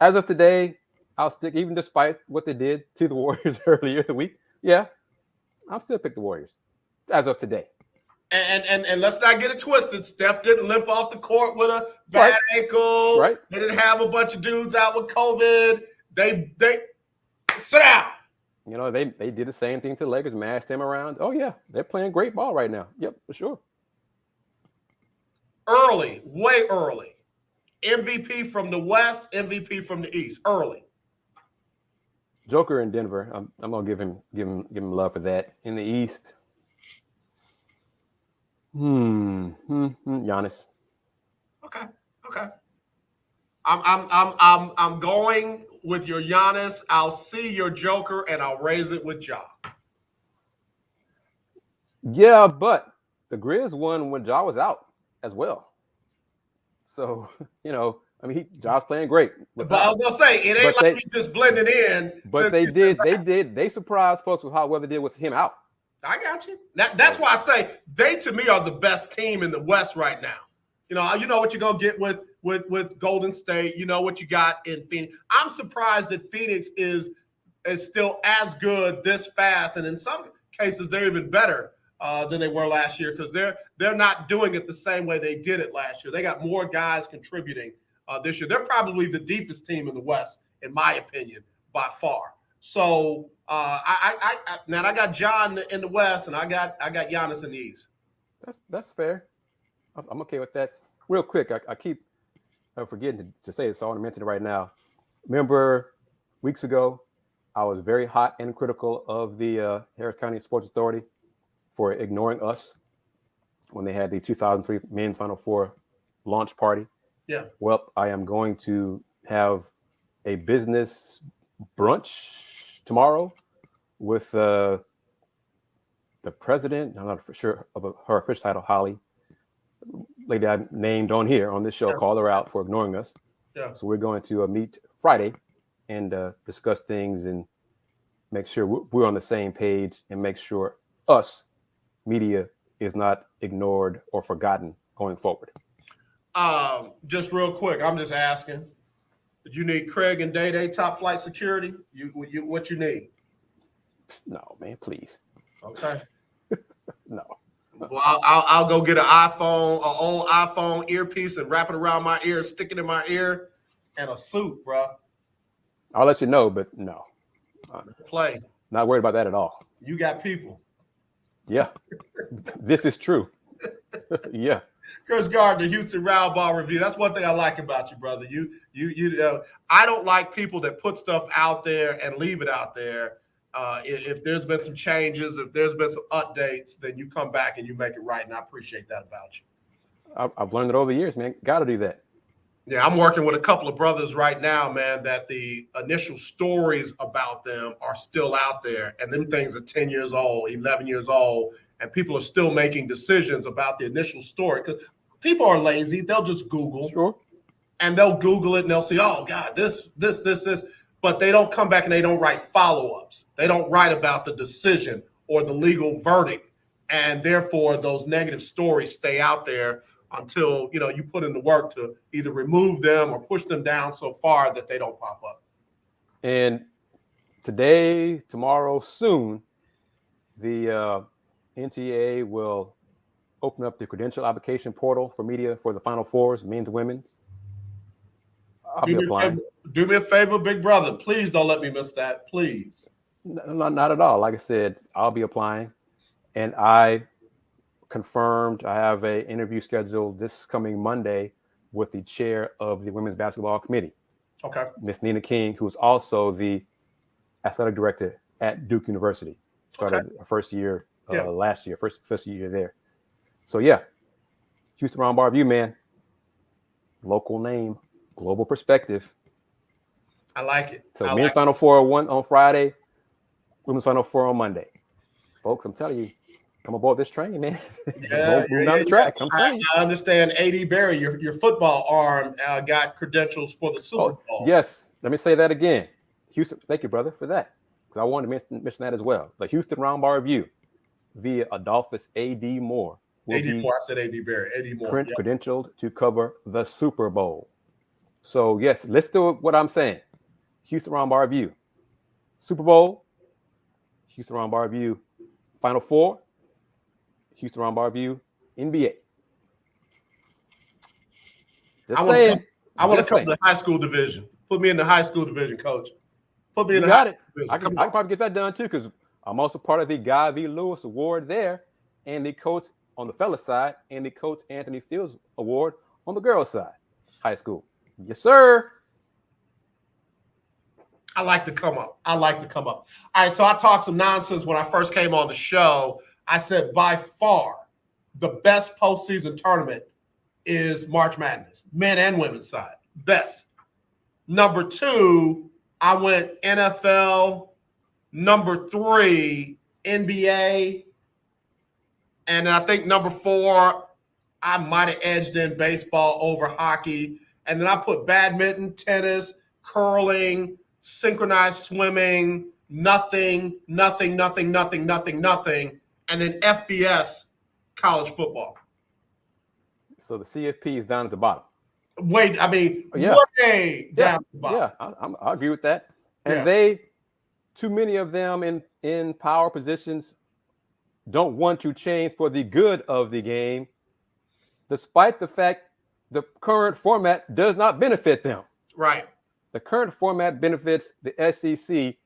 Speaker 12: As of today, I'll stick, even despite what they did to the Warriors earlier in the week. Yeah, I'll still pick the Warriors as of today.
Speaker 3: And let's not get it twisted. Steph didn't limp off the court with a bad ankle.
Speaker 12: Right.
Speaker 3: They didn't have a bunch of dudes out with COVID. They sit down.
Speaker 12: They did the same thing to the Lakers, mashed them around. Oh, yeah, they're playing great ball right now. Yep, for sure.
Speaker 3: Early, way early. MVP from the West, MVP from the East. Early.
Speaker 12: Joker in Denver. I'm gonna give him love for that. In the East, Giannis.
Speaker 3: Okay. I'm going with your Giannis. I'll see your Joker and I'll raise it with Ja.
Speaker 12: Yeah, but the Grizz won when Ja was out as well. So, Ja's playing great.
Speaker 3: But I was gonna say it ain't like he just blended in.
Speaker 12: But they surprised folks with how well they did with him out.
Speaker 3: I got you. That's why I say they, to me, are the best team in the West right now. You know what you're gonna get with Golden State. You know what you got in Phoenix. I'm surprised that Phoenix is is still as good this fast, and in some cases they're even better than they were last year because they're not doing it the same way they did it last year. They got more guys contributing this year. They're probably the deepest team in the West, in my opinion, by far. So I got John in the West, and I got Giannis in the East.
Speaker 12: That's fair. I'm okay with that. Real quick, I keep forgetting to say this, so I want to mention it right now. Remember, weeks ago, I was very hot and critical of the Harris County Sports Authority for ignoring us when they had the 2003 Men's Final Four launch party.
Speaker 3: Yeah.
Speaker 12: Well, I am going to have a business brunch tomorrow with the president. I'm not for sure of her official title, Holly, lady I named on here on this show, called her out for ignoring us.
Speaker 3: Yeah.
Speaker 12: So we're going to meet Friday and discuss things and make sure we're on the same page and make sure us, media, is not ignored or forgotten going forward.
Speaker 3: Just real quick, I'm just asking. You need Craig and Day top flight security? What you need?
Speaker 12: No, man, please.
Speaker 3: Okay.
Speaker 12: No.
Speaker 3: Well, I'll go get an old iPhone earpiece and wrap it around my ear, stick it in my ear, and a suit, bro.
Speaker 12: I'll let you know, but no.
Speaker 3: Play.
Speaker 12: Not worried about that at all.
Speaker 3: You got people.
Speaker 12: Yeah. This is true. Yeah.
Speaker 3: Kris Gardner, Houston Roundball review. That's one thing I like about you, brother. You I don't like people that put stuff out there and leave it out there. If there's been some changes, if there's been some updates, then you come back and you make it right, and I appreciate that about you.
Speaker 12: I've learned it over the years, man. Got to do that.
Speaker 3: Yeah, I'm working with a couple of brothers right now, man, that the initial stories about them are still out there, and them things are 10 years old, 11 years old, and people are still making decisions about the initial story because people are lazy. They'll just Google.
Speaker 12: Sure.
Speaker 3: And they'll Google it, and they'll say, oh, God, this. But they don't come back and they don't write follow-ups. They don't write about the decision or the legal verdict. And therefore, those negative stories stay out there until, you put in the work to either remove them or push them down so far that they don't pop up.
Speaker 12: And today, tomorrow, soon, the NCAA will open up the credential application portal for media for the Final Fours, men's and women's. I'll be applying.
Speaker 3: Do me a favor, big brother. Please don't let me miss that. Please.
Speaker 12: No, not at all. Like I said, I'll be applying. And I confirmed I have an interview scheduled this coming Monday with the chair of the women's basketball committee.
Speaker 3: Okay.
Speaker 12: Miss Nina King, who's also the athletic director at Duke University. Started her first year last year, first year there. So, yeah, Houston Roundball Review, man. Local name, global perspective.
Speaker 3: I like it.
Speaker 12: So men's Final Four on Friday, women's Final Four on Monday. Folks, I'm telling you, come aboard this train, man. Down the track. I'm telling you.
Speaker 3: I understand A.D. Barry, your football arm, got credentials for the Super Bowl.
Speaker 12: Yes. Let me say that again. Houston, thank you, brother, for that. Because I wanted to mention that as well. The Houston Roundball Review via Adolphus A.D. Moore.
Speaker 3: A.D. Moore, I said A.D. Barry. A.D. Moore.
Speaker 12: Credentialed to cover the Super Bowl. So, yes, let's do what I'm saying. Houston Roundball Review, Super Bowl, Houston Roundball Review, Final Four, Houston Roundball Review, NBA. Just saying.
Speaker 3: I want to come to the high school division. Put me in the high school division, coach. Put me in the high school division.
Speaker 12: I can probably get that done too because I'm also part of the Guy V. Lewis Award there and the coach on the fella side and the coach Anthony Fields Award on the girls side, high school. Yes, sir.
Speaker 3: I like to come up. All right, so I talked some nonsense when I first came on the show. I said by far the best postseason tournament is March Madness, men and women's side. Best. Number 2, I went NFL. Number 3, NBA. And I think number 4, I might have edged in baseball over hockey. And then I put badminton, tennis, curling, synchronized swimming, nothing, and then FBS, college football.
Speaker 12: So the CFP is down at the bottom.
Speaker 3: Way down at the bottom.
Speaker 12: Yeah, I agree with that. And they too many of them in power positions don't want to change for the good of the game, despite the fact the current format does not benefit them.
Speaker 3: Right.
Speaker 12: The current format benefits the SEC,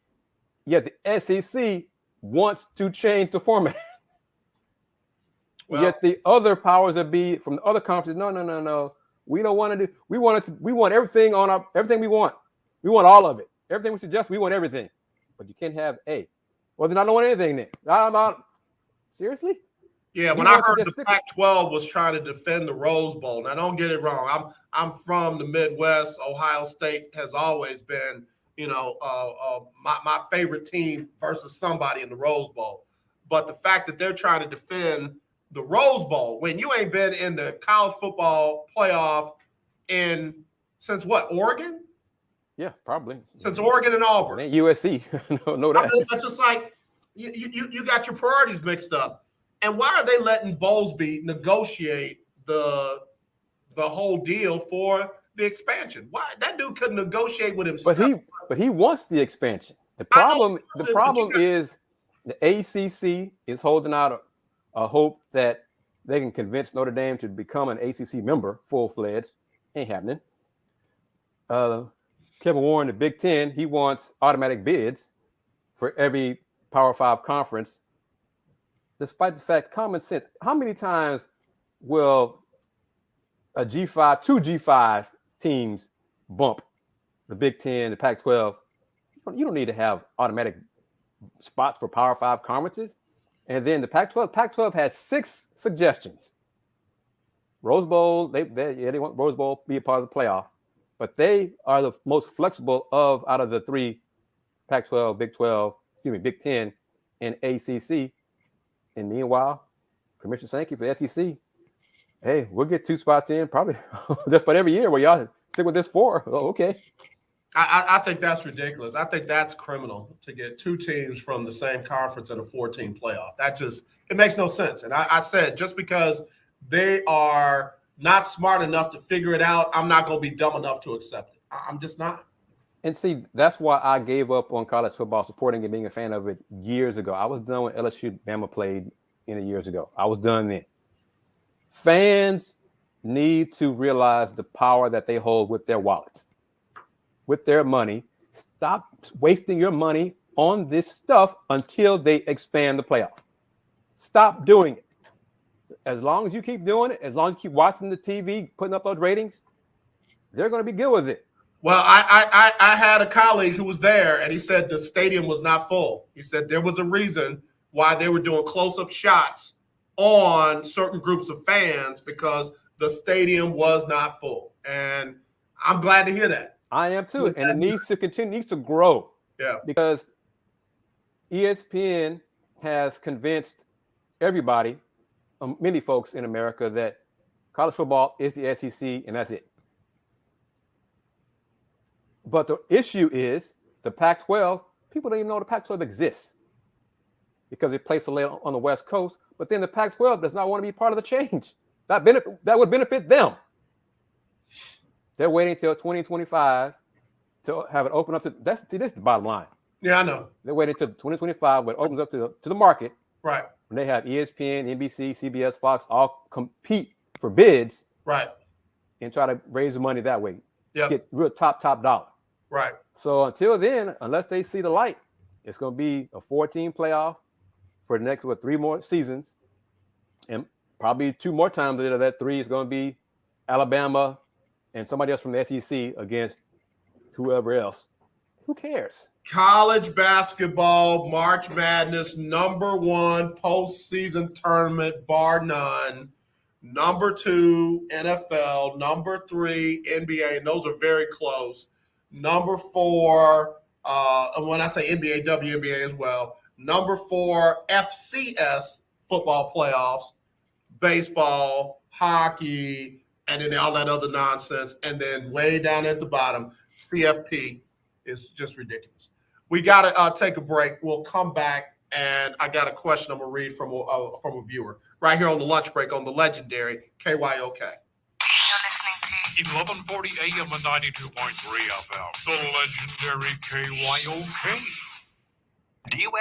Speaker 12: yet the SEC wants to change the format.
Speaker 3: Well,
Speaker 12: Yet the other powers that be from the other conferences, no. We don't want to do. We want everything on everything we want. We want all of it. Everything we suggest, we want everything. But you can't have a. Well, then I don't want anything then. Seriously?
Speaker 3: Yeah, when I heard the Pac-12 was trying to defend the Rose Bowl, now don't get it wrong. I'm from the Midwest. Ohio State has always been, my favorite team versus somebody in the Rose Bowl. But the fact that they're trying to defend the Rose Bowl when you ain't been in the college football playoff since what, Oregon?
Speaker 12: Yeah, probably.
Speaker 3: Since Oregon and Auburn.
Speaker 12: Ain't USC. no that.
Speaker 3: That's just like you got your priorities mixed up. And why are they letting Bowlesby negotiate the whole deal for the expansion? Why that dude couldn't negotiate with himself?
Speaker 12: But he wants the expansion. The problem is the ACC is holding out a hope that they can convince Notre Dame to become an ACC member, full-fledged. Ain't happening. Kevin Warren, the Big Ten, he wants automatic bids for every Power 5 conference, despite the fact, common sense, how many times will two G5 teams bump the Big Ten, the Pac-12? You don't need to have automatic spots for Power 5 conferences. And then the Pac-12 has 6 suggestions. Rose Bowl, they want Rose Bowl to be a part of the playoff, but they are the most flexible out of the 3 Pac-12, Big Ten, and ACC. And meanwhile, Commissioner Sankey for the SEC, hey, we'll get 2 spots in probably just about every year. Well, y'all stick with this 4. Oh, okay.
Speaker 3: I think that's ridiculous. I think that's criminal to get 2 teams from the same conference in a 14 playoff. It makes no sense. And I said, just because they are not smart enough to figure it out, I'm not going to be dumb enough to accept it. I'm just not.
Speaker 12: And see, that's why I gave up on college football, supporting it, being a fan of it years ago. I was done when LSU Bama played years ago. I was done then. Fans need to realize the power that they hold with their wallet, with their money. Stop wasting your money on this stuff until they expand the playoff. Stop doing it. As long as you keep doing it, as long as you keep watching the TV, putting up those ratings, they're going to be good with it.
Speaker 3: Well, I had a colleague who was there, and he said the stadium was not full. He said there was a reason why they were doing close-up shots on certain groups of fans because the stadium was not full. And I'm glad to hear that.
Speaker 12: I am too. And it needs to continue, needs to grow.
Speaker 3: Yeah.
Speaker 12: Because ESPN has convinced everybody, many folks in America, that college football is the SEC and that's it. But the issue is the Pac-12, people don't even know the Pac-12 exists because it plays on the West Coast. But then the Pac-12 does not want to be part of the change. That would benefit them. They're waiting until 2025 to have it open up to. This is the bottom line.
Speaker 3: Yeah, I know.
Speaker 12: They're waiting until 2025 when it opens up to the market.
Speaker 3: Right.
Speaker 12: When they have ESPN, NBC, CBS, Fox all compete for bids.
Speaker 3: Right.
Speaker 12: And try to raise the money that way.
Speaker 3: Yeah.
Speaker 12: Get real top dollar.
Speaker 3: Right.
Speaker 12: So until then, unless they see the light, it's going to be a 14 playoff for the next 3 more seasons, and probably 2 more times out of that 3 is going to be Alabama and somebody else from the SEC against whoever else. Who cares?
Speaker 3: College basketball, March Madness, #1 postseason tournament, bar none. #2, NFL. #3, NBA. And those are very close. #4, and when I say NBA, WNBA as well. #4, FCS football playoffs, baseball, hockey, and then all that other nonsense. And then way down at the bottom, CFP is just ridiculous. We got to take a break. We'll come back, and I got a question I'm going to read from a viewer right here on the lunch break on the legendary KYOK.
Speaker 6: 1140 AM and 92.3 FM. The legendary KYOK.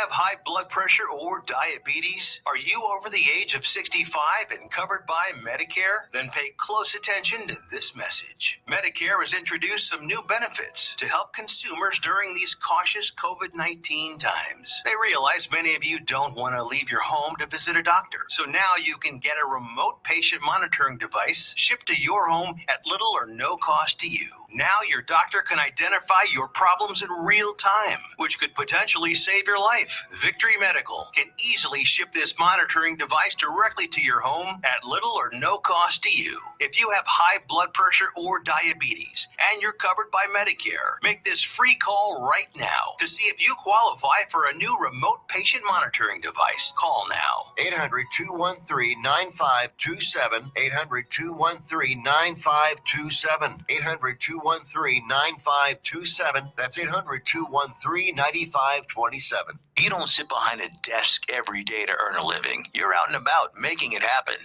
Speaker 4: have high blood pressure or diabetes? Are you over the age of 65 and covered by Medicare? Then pay close attention to this message. Medicare has introduced some new benefits to help consumers during these cautious COVID-19 times. They realize many of you don't want to leave your home to visit a doctor. So now you can get a remote patient monitoring device shipped to your home at little or no cost to you. Now your doctor can identify your problems in real time, which could potentially save your life. Victory Medical can easily ship this monitoring device directly to your home at little or no cost to you. If you have high blood pressure or diabetes and you're covered by Medicare, make this free call right now to see if you qualify for a new remote patient monitoring device. Call now.
Speaker 5: 800-213-9527. 800-213-9527. 800-213-9527. That's 800-213-9527.
Speaker 4: You don't sit behind a desk every day to earn a living. You're out and about making it happen.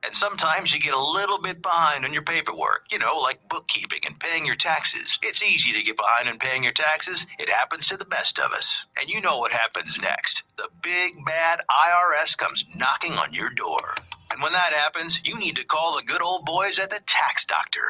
Speaker 4: And sometimes you get a little bit behind on your paperwork, like bookkeeping and paying your taxes. It's easy to get behind on paying your taxes. It happens to the best of us. And you know what happens next. The big bad IRS comes knocking on your door. And when that happens, you need to call the good old boys at the Tax Doctor.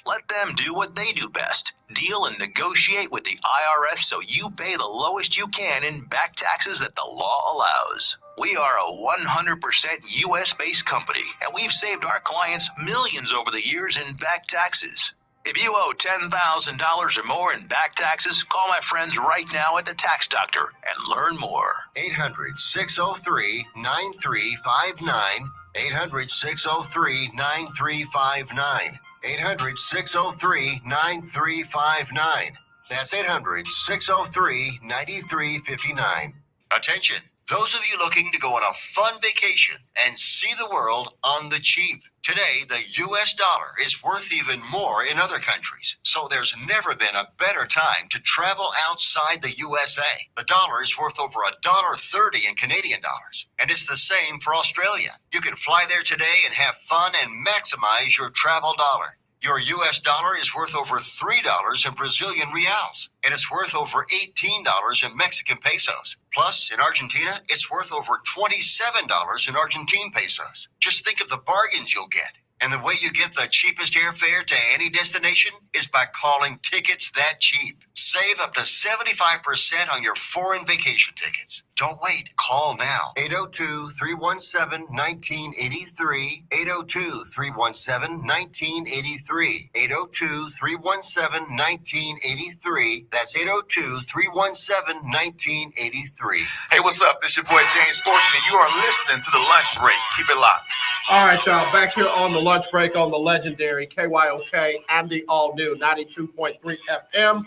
Speaker 4: Let them do what they do best. Deal and negotiate with the IRS so you pay the lowest you can in back taxes that the law allows. We are a 100% U.S.-based company, and we've saved our clients millions over the years in back taxes. If you owe $10,000 or more in back taxes, call my friends right now at the Tax Doctor and learn more.
Speaker 5: 800-603-9359. 800-603-9359. 800-603-9359. That's 800-603-9359. Attention, those of you looking to go on a fun vacation and see the world on the cheap. Today, the U.S. dollar is worth even more in other countries, so there's never been a better time to travel outside the USA. The dollar is worth over $1.30 in Canadian dollars, and it's the same for Australia. You can fly there today and have fun and maximize your travel dollar. Your U.S. dollar is worth over $3 in Brazilian reals, and it's worth over $18 in Mexican pesos. Plus, in Argentina, it's worth over $27 in Argentine pesos. Just think of the bargains you'll get. And the way you get the cheapest airfare to any destination is by calling Tickets That Cheap. Save up to 75% on your foreign vacation tickets. Don't wait. Call now. 802-317-1983. 802-317-1983. 802-317-1983. That's 802-317-1983.
Speaker 11: Hey, what's up? This your boy James Fortune, and you are listening to The Lunch Break. Keep it locked.
Speaker 3: All right, y'all. Back here on the lunch break on the legendary KYOK and the all-new 92.3 FM.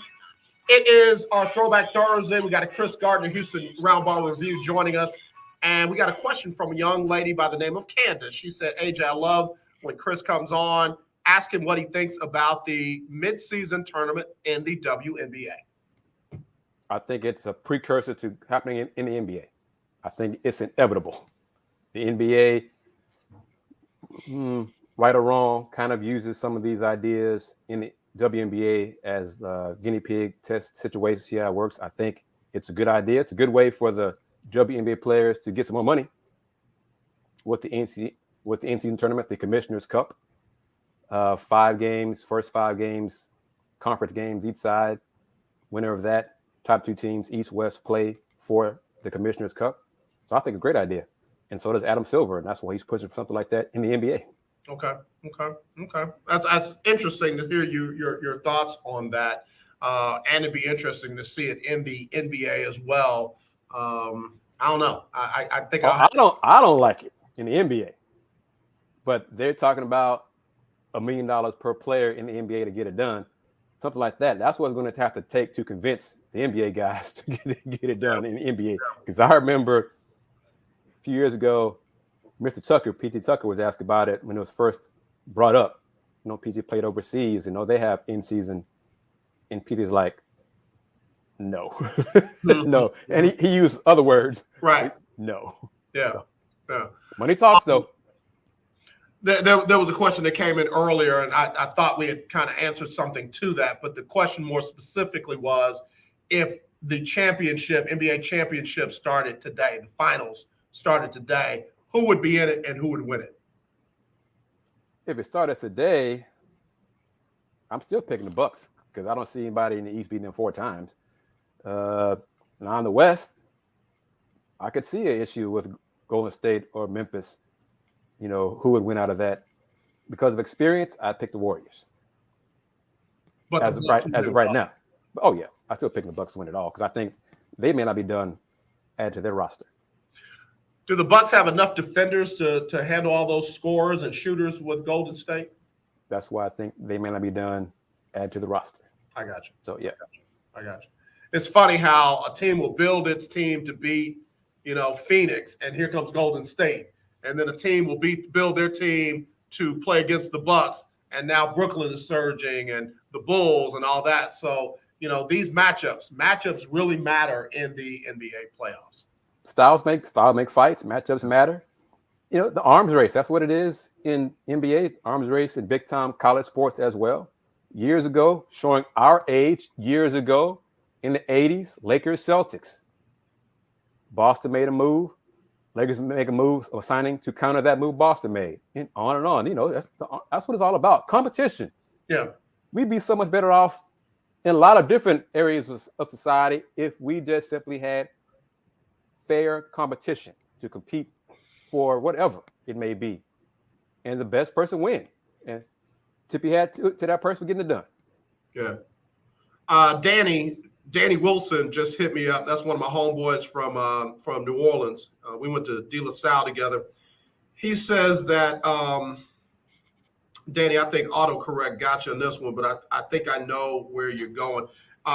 Speaker 3: It is our Throwback Thursday. We got a Kris Gardner Houston Roundball review joining us. And we got a question from a young lady by the name of Candace. She said, AJ, I love when Kris comes on. Ask him what he thinks about the midseason tournament in the WNBA.
Speaker 12: I think it's a precursor to happening in the NBA. I think it's inevitable. The NBA, right or wrong, kind of uses some of these ideas in the WNBA as guinea pig test situations. See how it works. I think it's a good idea. It's a good way for the WNBA players to get some more money. What's the in-season tournament? The Commissioner's Cup. 5 games, first 5 games, conference games each side. Winner of that, top 2 teams, East, West, play for the Commissioner's Cup. So I think it's a great idea. And so does Adam Silver, and that's why he's pushing for something like that in the NBA.
Speaker 3: Okay. That's interesting to hear your thoughts on that, and it'd be interesting to see it in the NBA as well. I don't know. I think
Speaker 12: I don't like it in the NBA, but they're talking about $1 million per player in the NBA to get it done, something like that. That's what it's going to have to take to convince the NBA guys to get it done in the NBA. Because I remember a few years ago, Mr. Tucker, P.T. Tucker, was asked about it when it was first brought up. P.T. played overseas, they have in-season, and P.T.'s like, no. No. And he used other words.
Speaker 3: Right.
Speaker 12: No.
Speaker 3: Yeah. Yeah.
Speaker 12: When he talks, though.
Speaker 3: There was a question that came in earlier, and I thought we had kind of answered something to that. But the question more specifically was, if the championship, NBA championship started today, the finals started today, who would be in it and who would win it?
Speaker 12: If it started today, I'm still picking the Bucks because I don't see anybody in the East beating them 4 times. Now in the West, I could see an issue with Golden State or Memphis. You know, who would win out of that? Because of experience, I'd pick the Warriors.
Speaker 3: But
Speaker 12: as of right now. Oh yeah, I still picking the Bucks to win it all because I think they may not be done add to their roster.
Speaker 3: Do the Bucks have enough defenders to handle all those scorers and shooters with Golden State?
Speaker 12: That's why I think they may not be done add to the roster.
Speaker 3: I got you.
Speaker 12: So yeah,
Speaker 3: I got you. It's funny how a team will build its team to beat, Phoenix, and here comes Golden State, and then a team will build their team to play against the Bucks, and now Brooklyn is surging, and the Bulls and all that. So these matchups really matter in the NBA playoffs.
Speaker 12: Styles make fights. Matchups matter. The arms race. That's what it is in NBA. Arms race in big time college sports as well. Years ago, showing our age. Years ago, in the '80s, Lakers Celtics. Boston made a move. Lakers make a move or signing to counter that move Boston made. And on and on. That's what it's all about. Competition.
Speaker 3: Yeah.
Speaker 12: We'd be so much better off in a lot of different areas of society if we just simply had fair competition to compete for whatever it may be, and the best person win. And tip your hat to that person getting it done.
Speaker 3: Yeah. Danny Wilson just hit me up. That's one of my homeboys from New Orleans. We went to De La Salle together. He says that Danny, I think autocorrect got you on this one, but I think I know where you're going.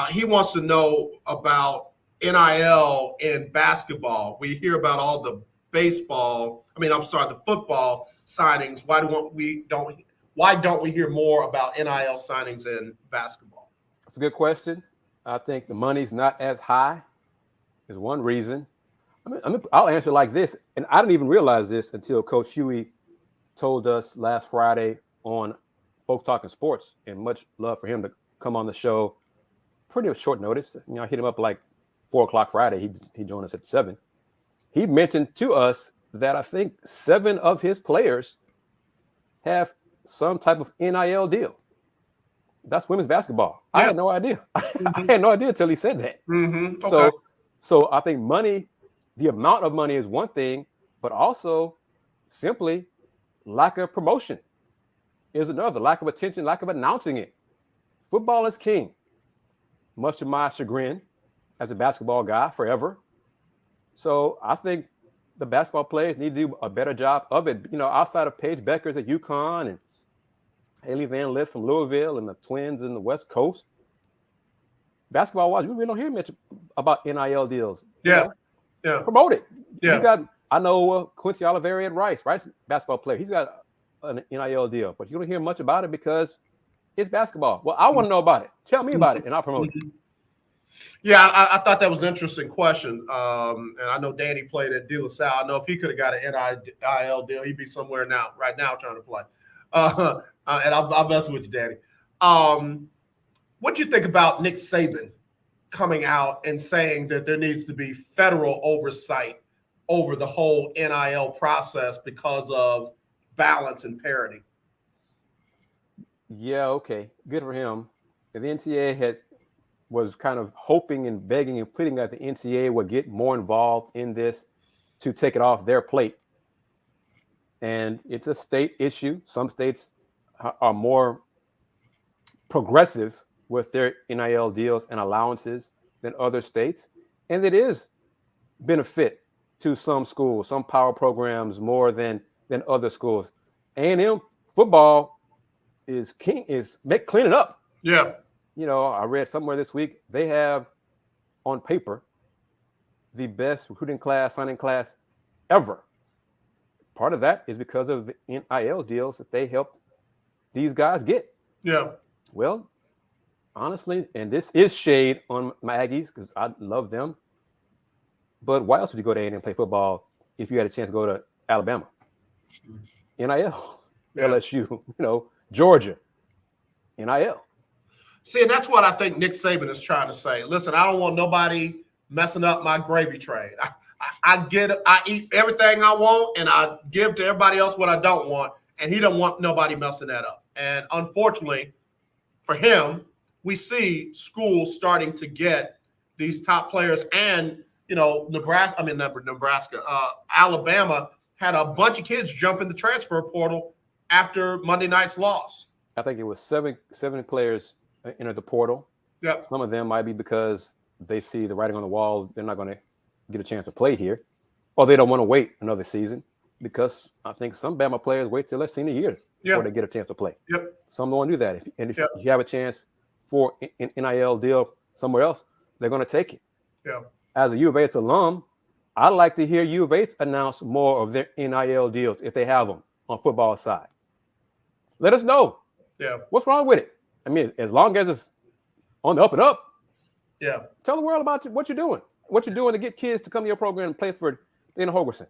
Speaker 3: He wants to know about NIL in basketball. We hear about all the the football signings. Why don't we hear more about NIL signings in basketball?
Speaker 12: That's a good question. I think the money's not as high is one reason. I'll answer like this, and I didn't even realize this until Coach Huey told us last Friday on Folks Talking Sports, and much love for him to come on the show pretty short notice. I hit him up like 4:00 Friday. He joined us at 7. He mentioned to us that I think 7 of his players have some type of NIL deal. That's women's basketball. Yeah. I had no idea. Mm-hmm. I had no idea until he said that.
Speaker 3: Mm-hmm. Okay.
Speaker 12: So I think money, the amount of money is one thing, but also simply lack of promotion is another. Lack of attention, lack of announcing it. Football is king, much to my chagrin as a basketball guy forever. So I think the basketball players need to do a better job of it. Outside of Paige Beckers at UConn and Haley Van Lith from Louisville and the Twins in the West Coast, basketball-wise, we really don't hear much about NIL deals.
Speaker 3: Yeah.
Speaker 12: Promote it.
Speaker 3: Yeah.
Speaker 12: I know Quincy Oliveri at Rice basketball player. He's got an NIL deal, but you don't hear much about it because it's basketball. Well, I want to know about it. Tell me about it, and I'll promote it.
Speaker 3: Yeah, I thought that was an interesting question. And I know Danny played at De La Salle. I know if he could have got an NIL deal, he'd be somewhere right now trying to play. And I'll mess with you, Danny. What do you think about Nick Saban coming out and saying that there needs to be federal oversight over the whole NIL process because of balance and parity?
Speaker 12: Yeah, okay. Good for him. The NCAA was kind of hoping and begging and pleading that the NCAA would get more involved in this to take it off their plate. And it's a state issue. Some states are more progressive with their NIL deals and allowances than other states. And it is benefit to some schools, some power programs more than other schools. A&M football is cleaning up.
Speaker 3: Yeah.
Speaker 12: I read somewhere this week, they have on paper the best recruiting class, signing class ever. Part of that is because of the NIL deals that they help these guys get.
Speaker 3: Yeah.
Speaker 12: Well, honestly, and this is shade on my Aggies because I love them. But why else would you go to A&M and play football if you had a chance to go to Alabama? NIL, LSU, Georgia, NIL.
Speaker 3: See, and that's what I think Nick Saban is trying to say. Listen, I don't want nobody messing up my gravy train. I eat everything I want, and I give to everybody else what I don't want, and he don't want nobody messing that up. And unfortunately for him, we see schools starting to get these top players, and Alabama had a bunch of kids jump in the transfer portal after Monday night's loss.
Speaker 12: I think it was seven players entered the portal.
Speaker 3: Yep.
Speaker 12: Some of them might be because they see the writing on the wall. They're not going to get a chance to play here, or they don't want to wait another season, because I think some Bama players wait till their senior year before they get a chance to play.
Speaker 3: Yep.
Speaker 12: Some don't want to do that. If you have a chance for an NIL deal somewhere else, they're going to take it.
Speaker 3: Yeah.
Speaker 12: As a U of H alum, I'd like to hear U of H announce more of their NIL deals if they have them on football side. Let us know.
Speaker 3: Yeah.
Speaker 12: What's wrong with it? I mean, as long as it's on the up and up.
Speaker 3: Yeah.
Speaker 12: Tell the world about what you're doing. What you're doing to get kids to come to your program and play for Dana Holgorsen.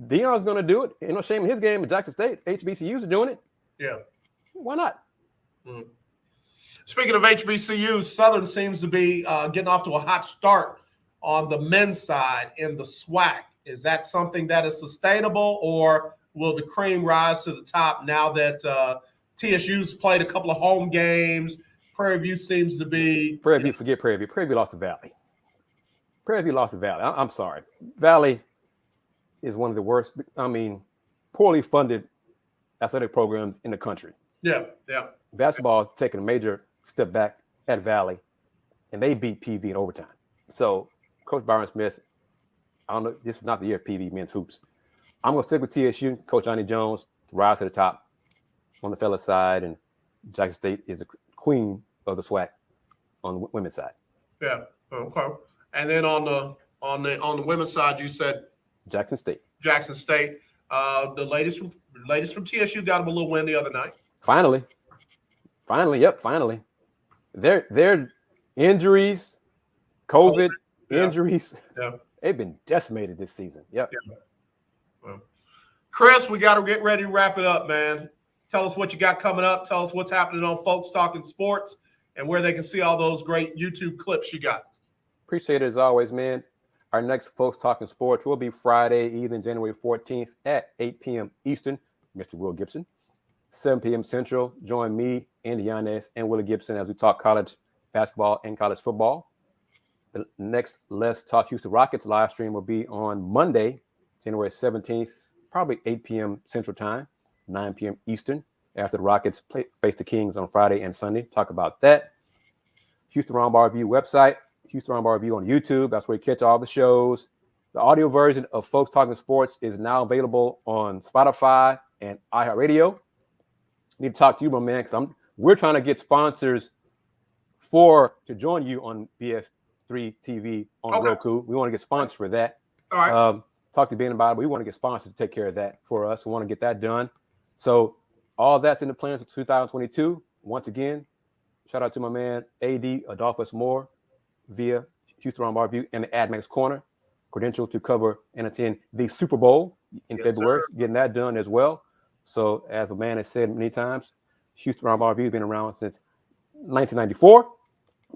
Speaker 12: Deion's going to do it. Ain't no shame in his game at Jackson State. HBCUs are doing it.
Speaker 3: Yeah.
Speaker 12: Why not?
Speaker 3: Mm. Speaking of HBCUs, Southern seems to be getting off to a hot start on the men's side in the SWAC. Is that something that is sustainable, or will the cream rise to the top now that TSU's played a couple of home games? Prairie View seems to be...
Speaker 12: Forget Prairie View. Prairie View lost to Valley. Prairie View lost to Valley. I'm sorry. Valley is one of the worst, poorly funded athletic programs in the country.
Speaker 3: Yeah, yeah.
Speaker 12: Basketball has taken a major step back at Valley, and they beat PV in overtime. So, Coach Byron Smith, I don't know, this is not the year of PV men's hoops. I'm going to stick with TSU, Coach Johnny Jones, rise to the top on the fellas side, and Jackson State is the queen of the SWAC on the women's side.
Speaker 3: Yeah, okay. And then on the women's side, you said
Speaker 12: Jackson State.
Speaker 3: Jackson State. The latest from TSU got them a little win the other night.
Speaker 12: Finally. Their injuries, COVID injuries, they've been decimated this season. Yep.
Speaker 3: Yeah. Well, Kris, we got to get ready to wrap it up, man. Tell us what you got coming up. Tell us what's happening on Folks Talking Sports and where they can see all those great YouTube clips you got.
Speaker 12: Appreciate it as always, man. Our next Folks Talking Sports will be Friday evening, January 14th at 8 p.m. Eastern. Mr. Will Gibson. 7 p.m. Central. Join me, Andy Yanez, and Willie Gibson as we talk college basketball and college football. The next Let's Talk Houston Rockets live stream will be on Monday, January 17th, probably 8 p.m. Central Time, 9 p.m. Eastern, after the Rockets face the Kings on Friday and Sunday. Talk about that. Houston Roundball Review website, Houston Roundball Review on YouTube. That's where you catch all the shows. The audio version of Folks Talking Sports is now available on Spotify and iHeartRadio. Need to talk to you, my man, because we're trying to get sponsors to join you on BS3 TV on Roku. We want to get sponsors for that.
Speaker 3: All right.
Speaker 12: Talk to Ben about it, but we want to get sponsors to take care of that for us. We want to get that done. So all that's in the plans for 2022. Once again, shout out to my man, AD Adolphus Moore via Houston Roundball Review and the AdMax Corner, credential to cover and attend the Super Bowl in February.
Speaker 3: Sir.
Speaker 12: Getting that done as well. So as the man has said many times, Houston Roundball Review has been around since 1994.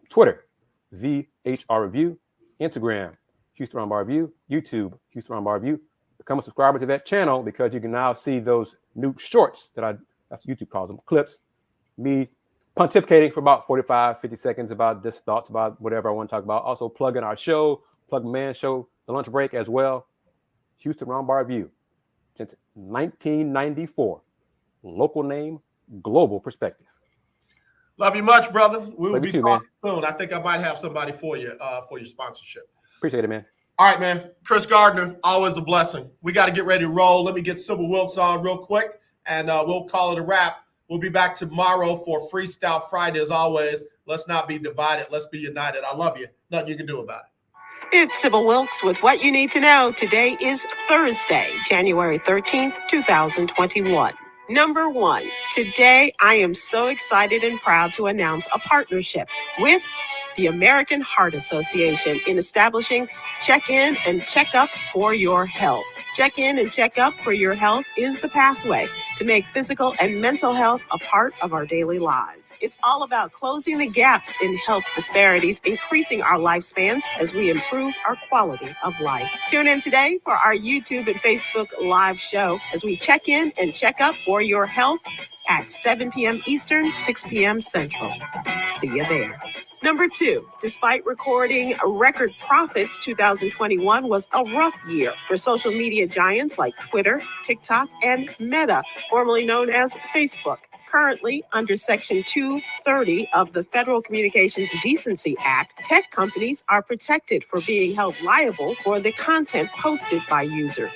Speaker 12: Twitter, VHR Review. Instagram, Houston Roundball Review. YouTube, Houston Roundball Review. Become a subscriber to that channel because you can now see those new shorts that's what YouTube calls them, clips. Me pontificating for about 45, 50 seconds about just thoughts about whatever I want to talk about. Also plug in our show, Plug Man Show, The Lunch Break as well. Houston Roundball Review. Since 1994. Local name, global perspective.
Speaker 3: Love you much, brother. We will be
Speaker 12: too,
Speaker 3: talking soon. I think I might have somebody for you for your sponsorship.
Speaker 12: Appreciate it, man.
Speaker 3: All right, man. Kris Gardner, always a blessing. We got to get ready to roll. Let me get Sybil Wilkes on real quick, and we'll call it a wrap. We'll be back tomorrow for Freestyle Friday as always. Let's not be divided. Let's be united. I love you. Nothing you can do about it.
Speaker 10: It's Sybil Wilkes with what you need to know. Today is Thursday, January 13th, 2021. Number 1, today I am so excited and proud to announce a partnership with the American Heart Association, in establishing Check-in and Check-up for Your Health. Check-in and Check-up for Your Health is the pathway to make physical and mental health a part of our daily lives. It's all about closing the gaps in health disparities, increasing our lifespans as we improve our quality of life. Tune in today for our YouTube and Facebook live show as we check in and check up for your health at 7 p.m. Eastern, 6 p.m. Central. See you there. Number 2, despite recording record profits, 2021 was a rough year for social media giants like Twitter, TikTok, and Meta, formerly known as Facebook. Currently, under Section 230 of the Federal Communications Decency Act, tech companies are protected for being held liable for the content posted by users.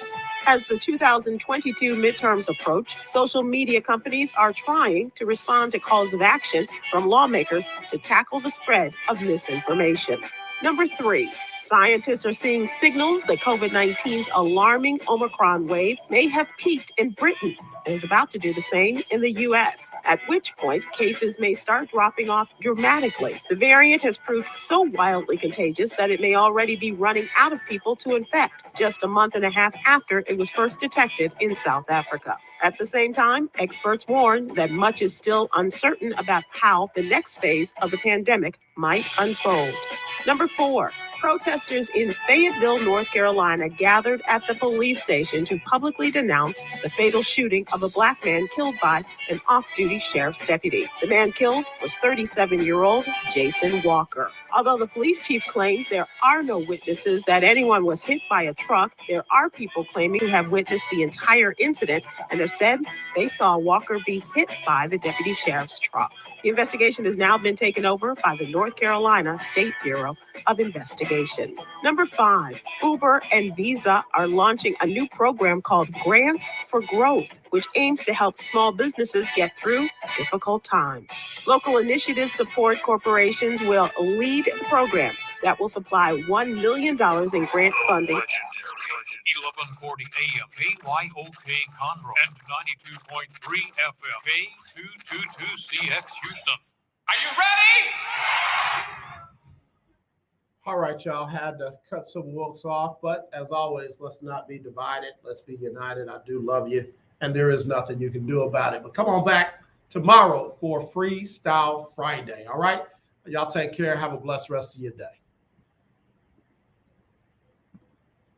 Speaker 10: As the 2022 midterms approach, social media companies are trying to respond to calls of action from lawmakers to tackle the spread of misinformation. Number 3, scientists are seeing signals that COVID-19's alarming Omicron wave may have peaked in Britain and is about to do the same in the U.S., at which point cases may start dropping off dramatically. The variant has proved so wildly contagious that it may already be running out of people to infect, just a month and a half after it was first detected in South Africa. At the same time, experts warn that much is still uncertain about how the next phase of the pandemic might unfold. Number 4, protesters in Fayetteville, North Carolina gathered at the police station to publicly denounce the fatal shooting of a black man killed by an off-duty sheriff's deputy. The man killed was 37-year-old Jason Walker. Although the police chief claims there are no witnesses that anyone was hit by a truck, there are people claiming to have witnessed the entire incident and have said they saw Walker be hit by the deputy sheriff's truck. The investigation has now been taken over by the North Carolina State Bureau of Investigation. Number 5, Uber and Visa are launching a new program called Grants for Growth, which aims to help small businesses get through difficult times. Local initiatives support corporations will lead the program that will supply $1 million in grant funding.
Speaker 6: 1140 AM, KYOK Conroe, and 92.3 FM, K222CX Houston. Are you ready?
Speaker 3: All right, y'all, had to cut some Wilkes off, but as always, let's not be divided. Let's be united. I do love you, and there is nothing you can do about it. But come on back tomorrow for Freestyle Friday, all right? Y'all take care. Have a blessed rest of your day.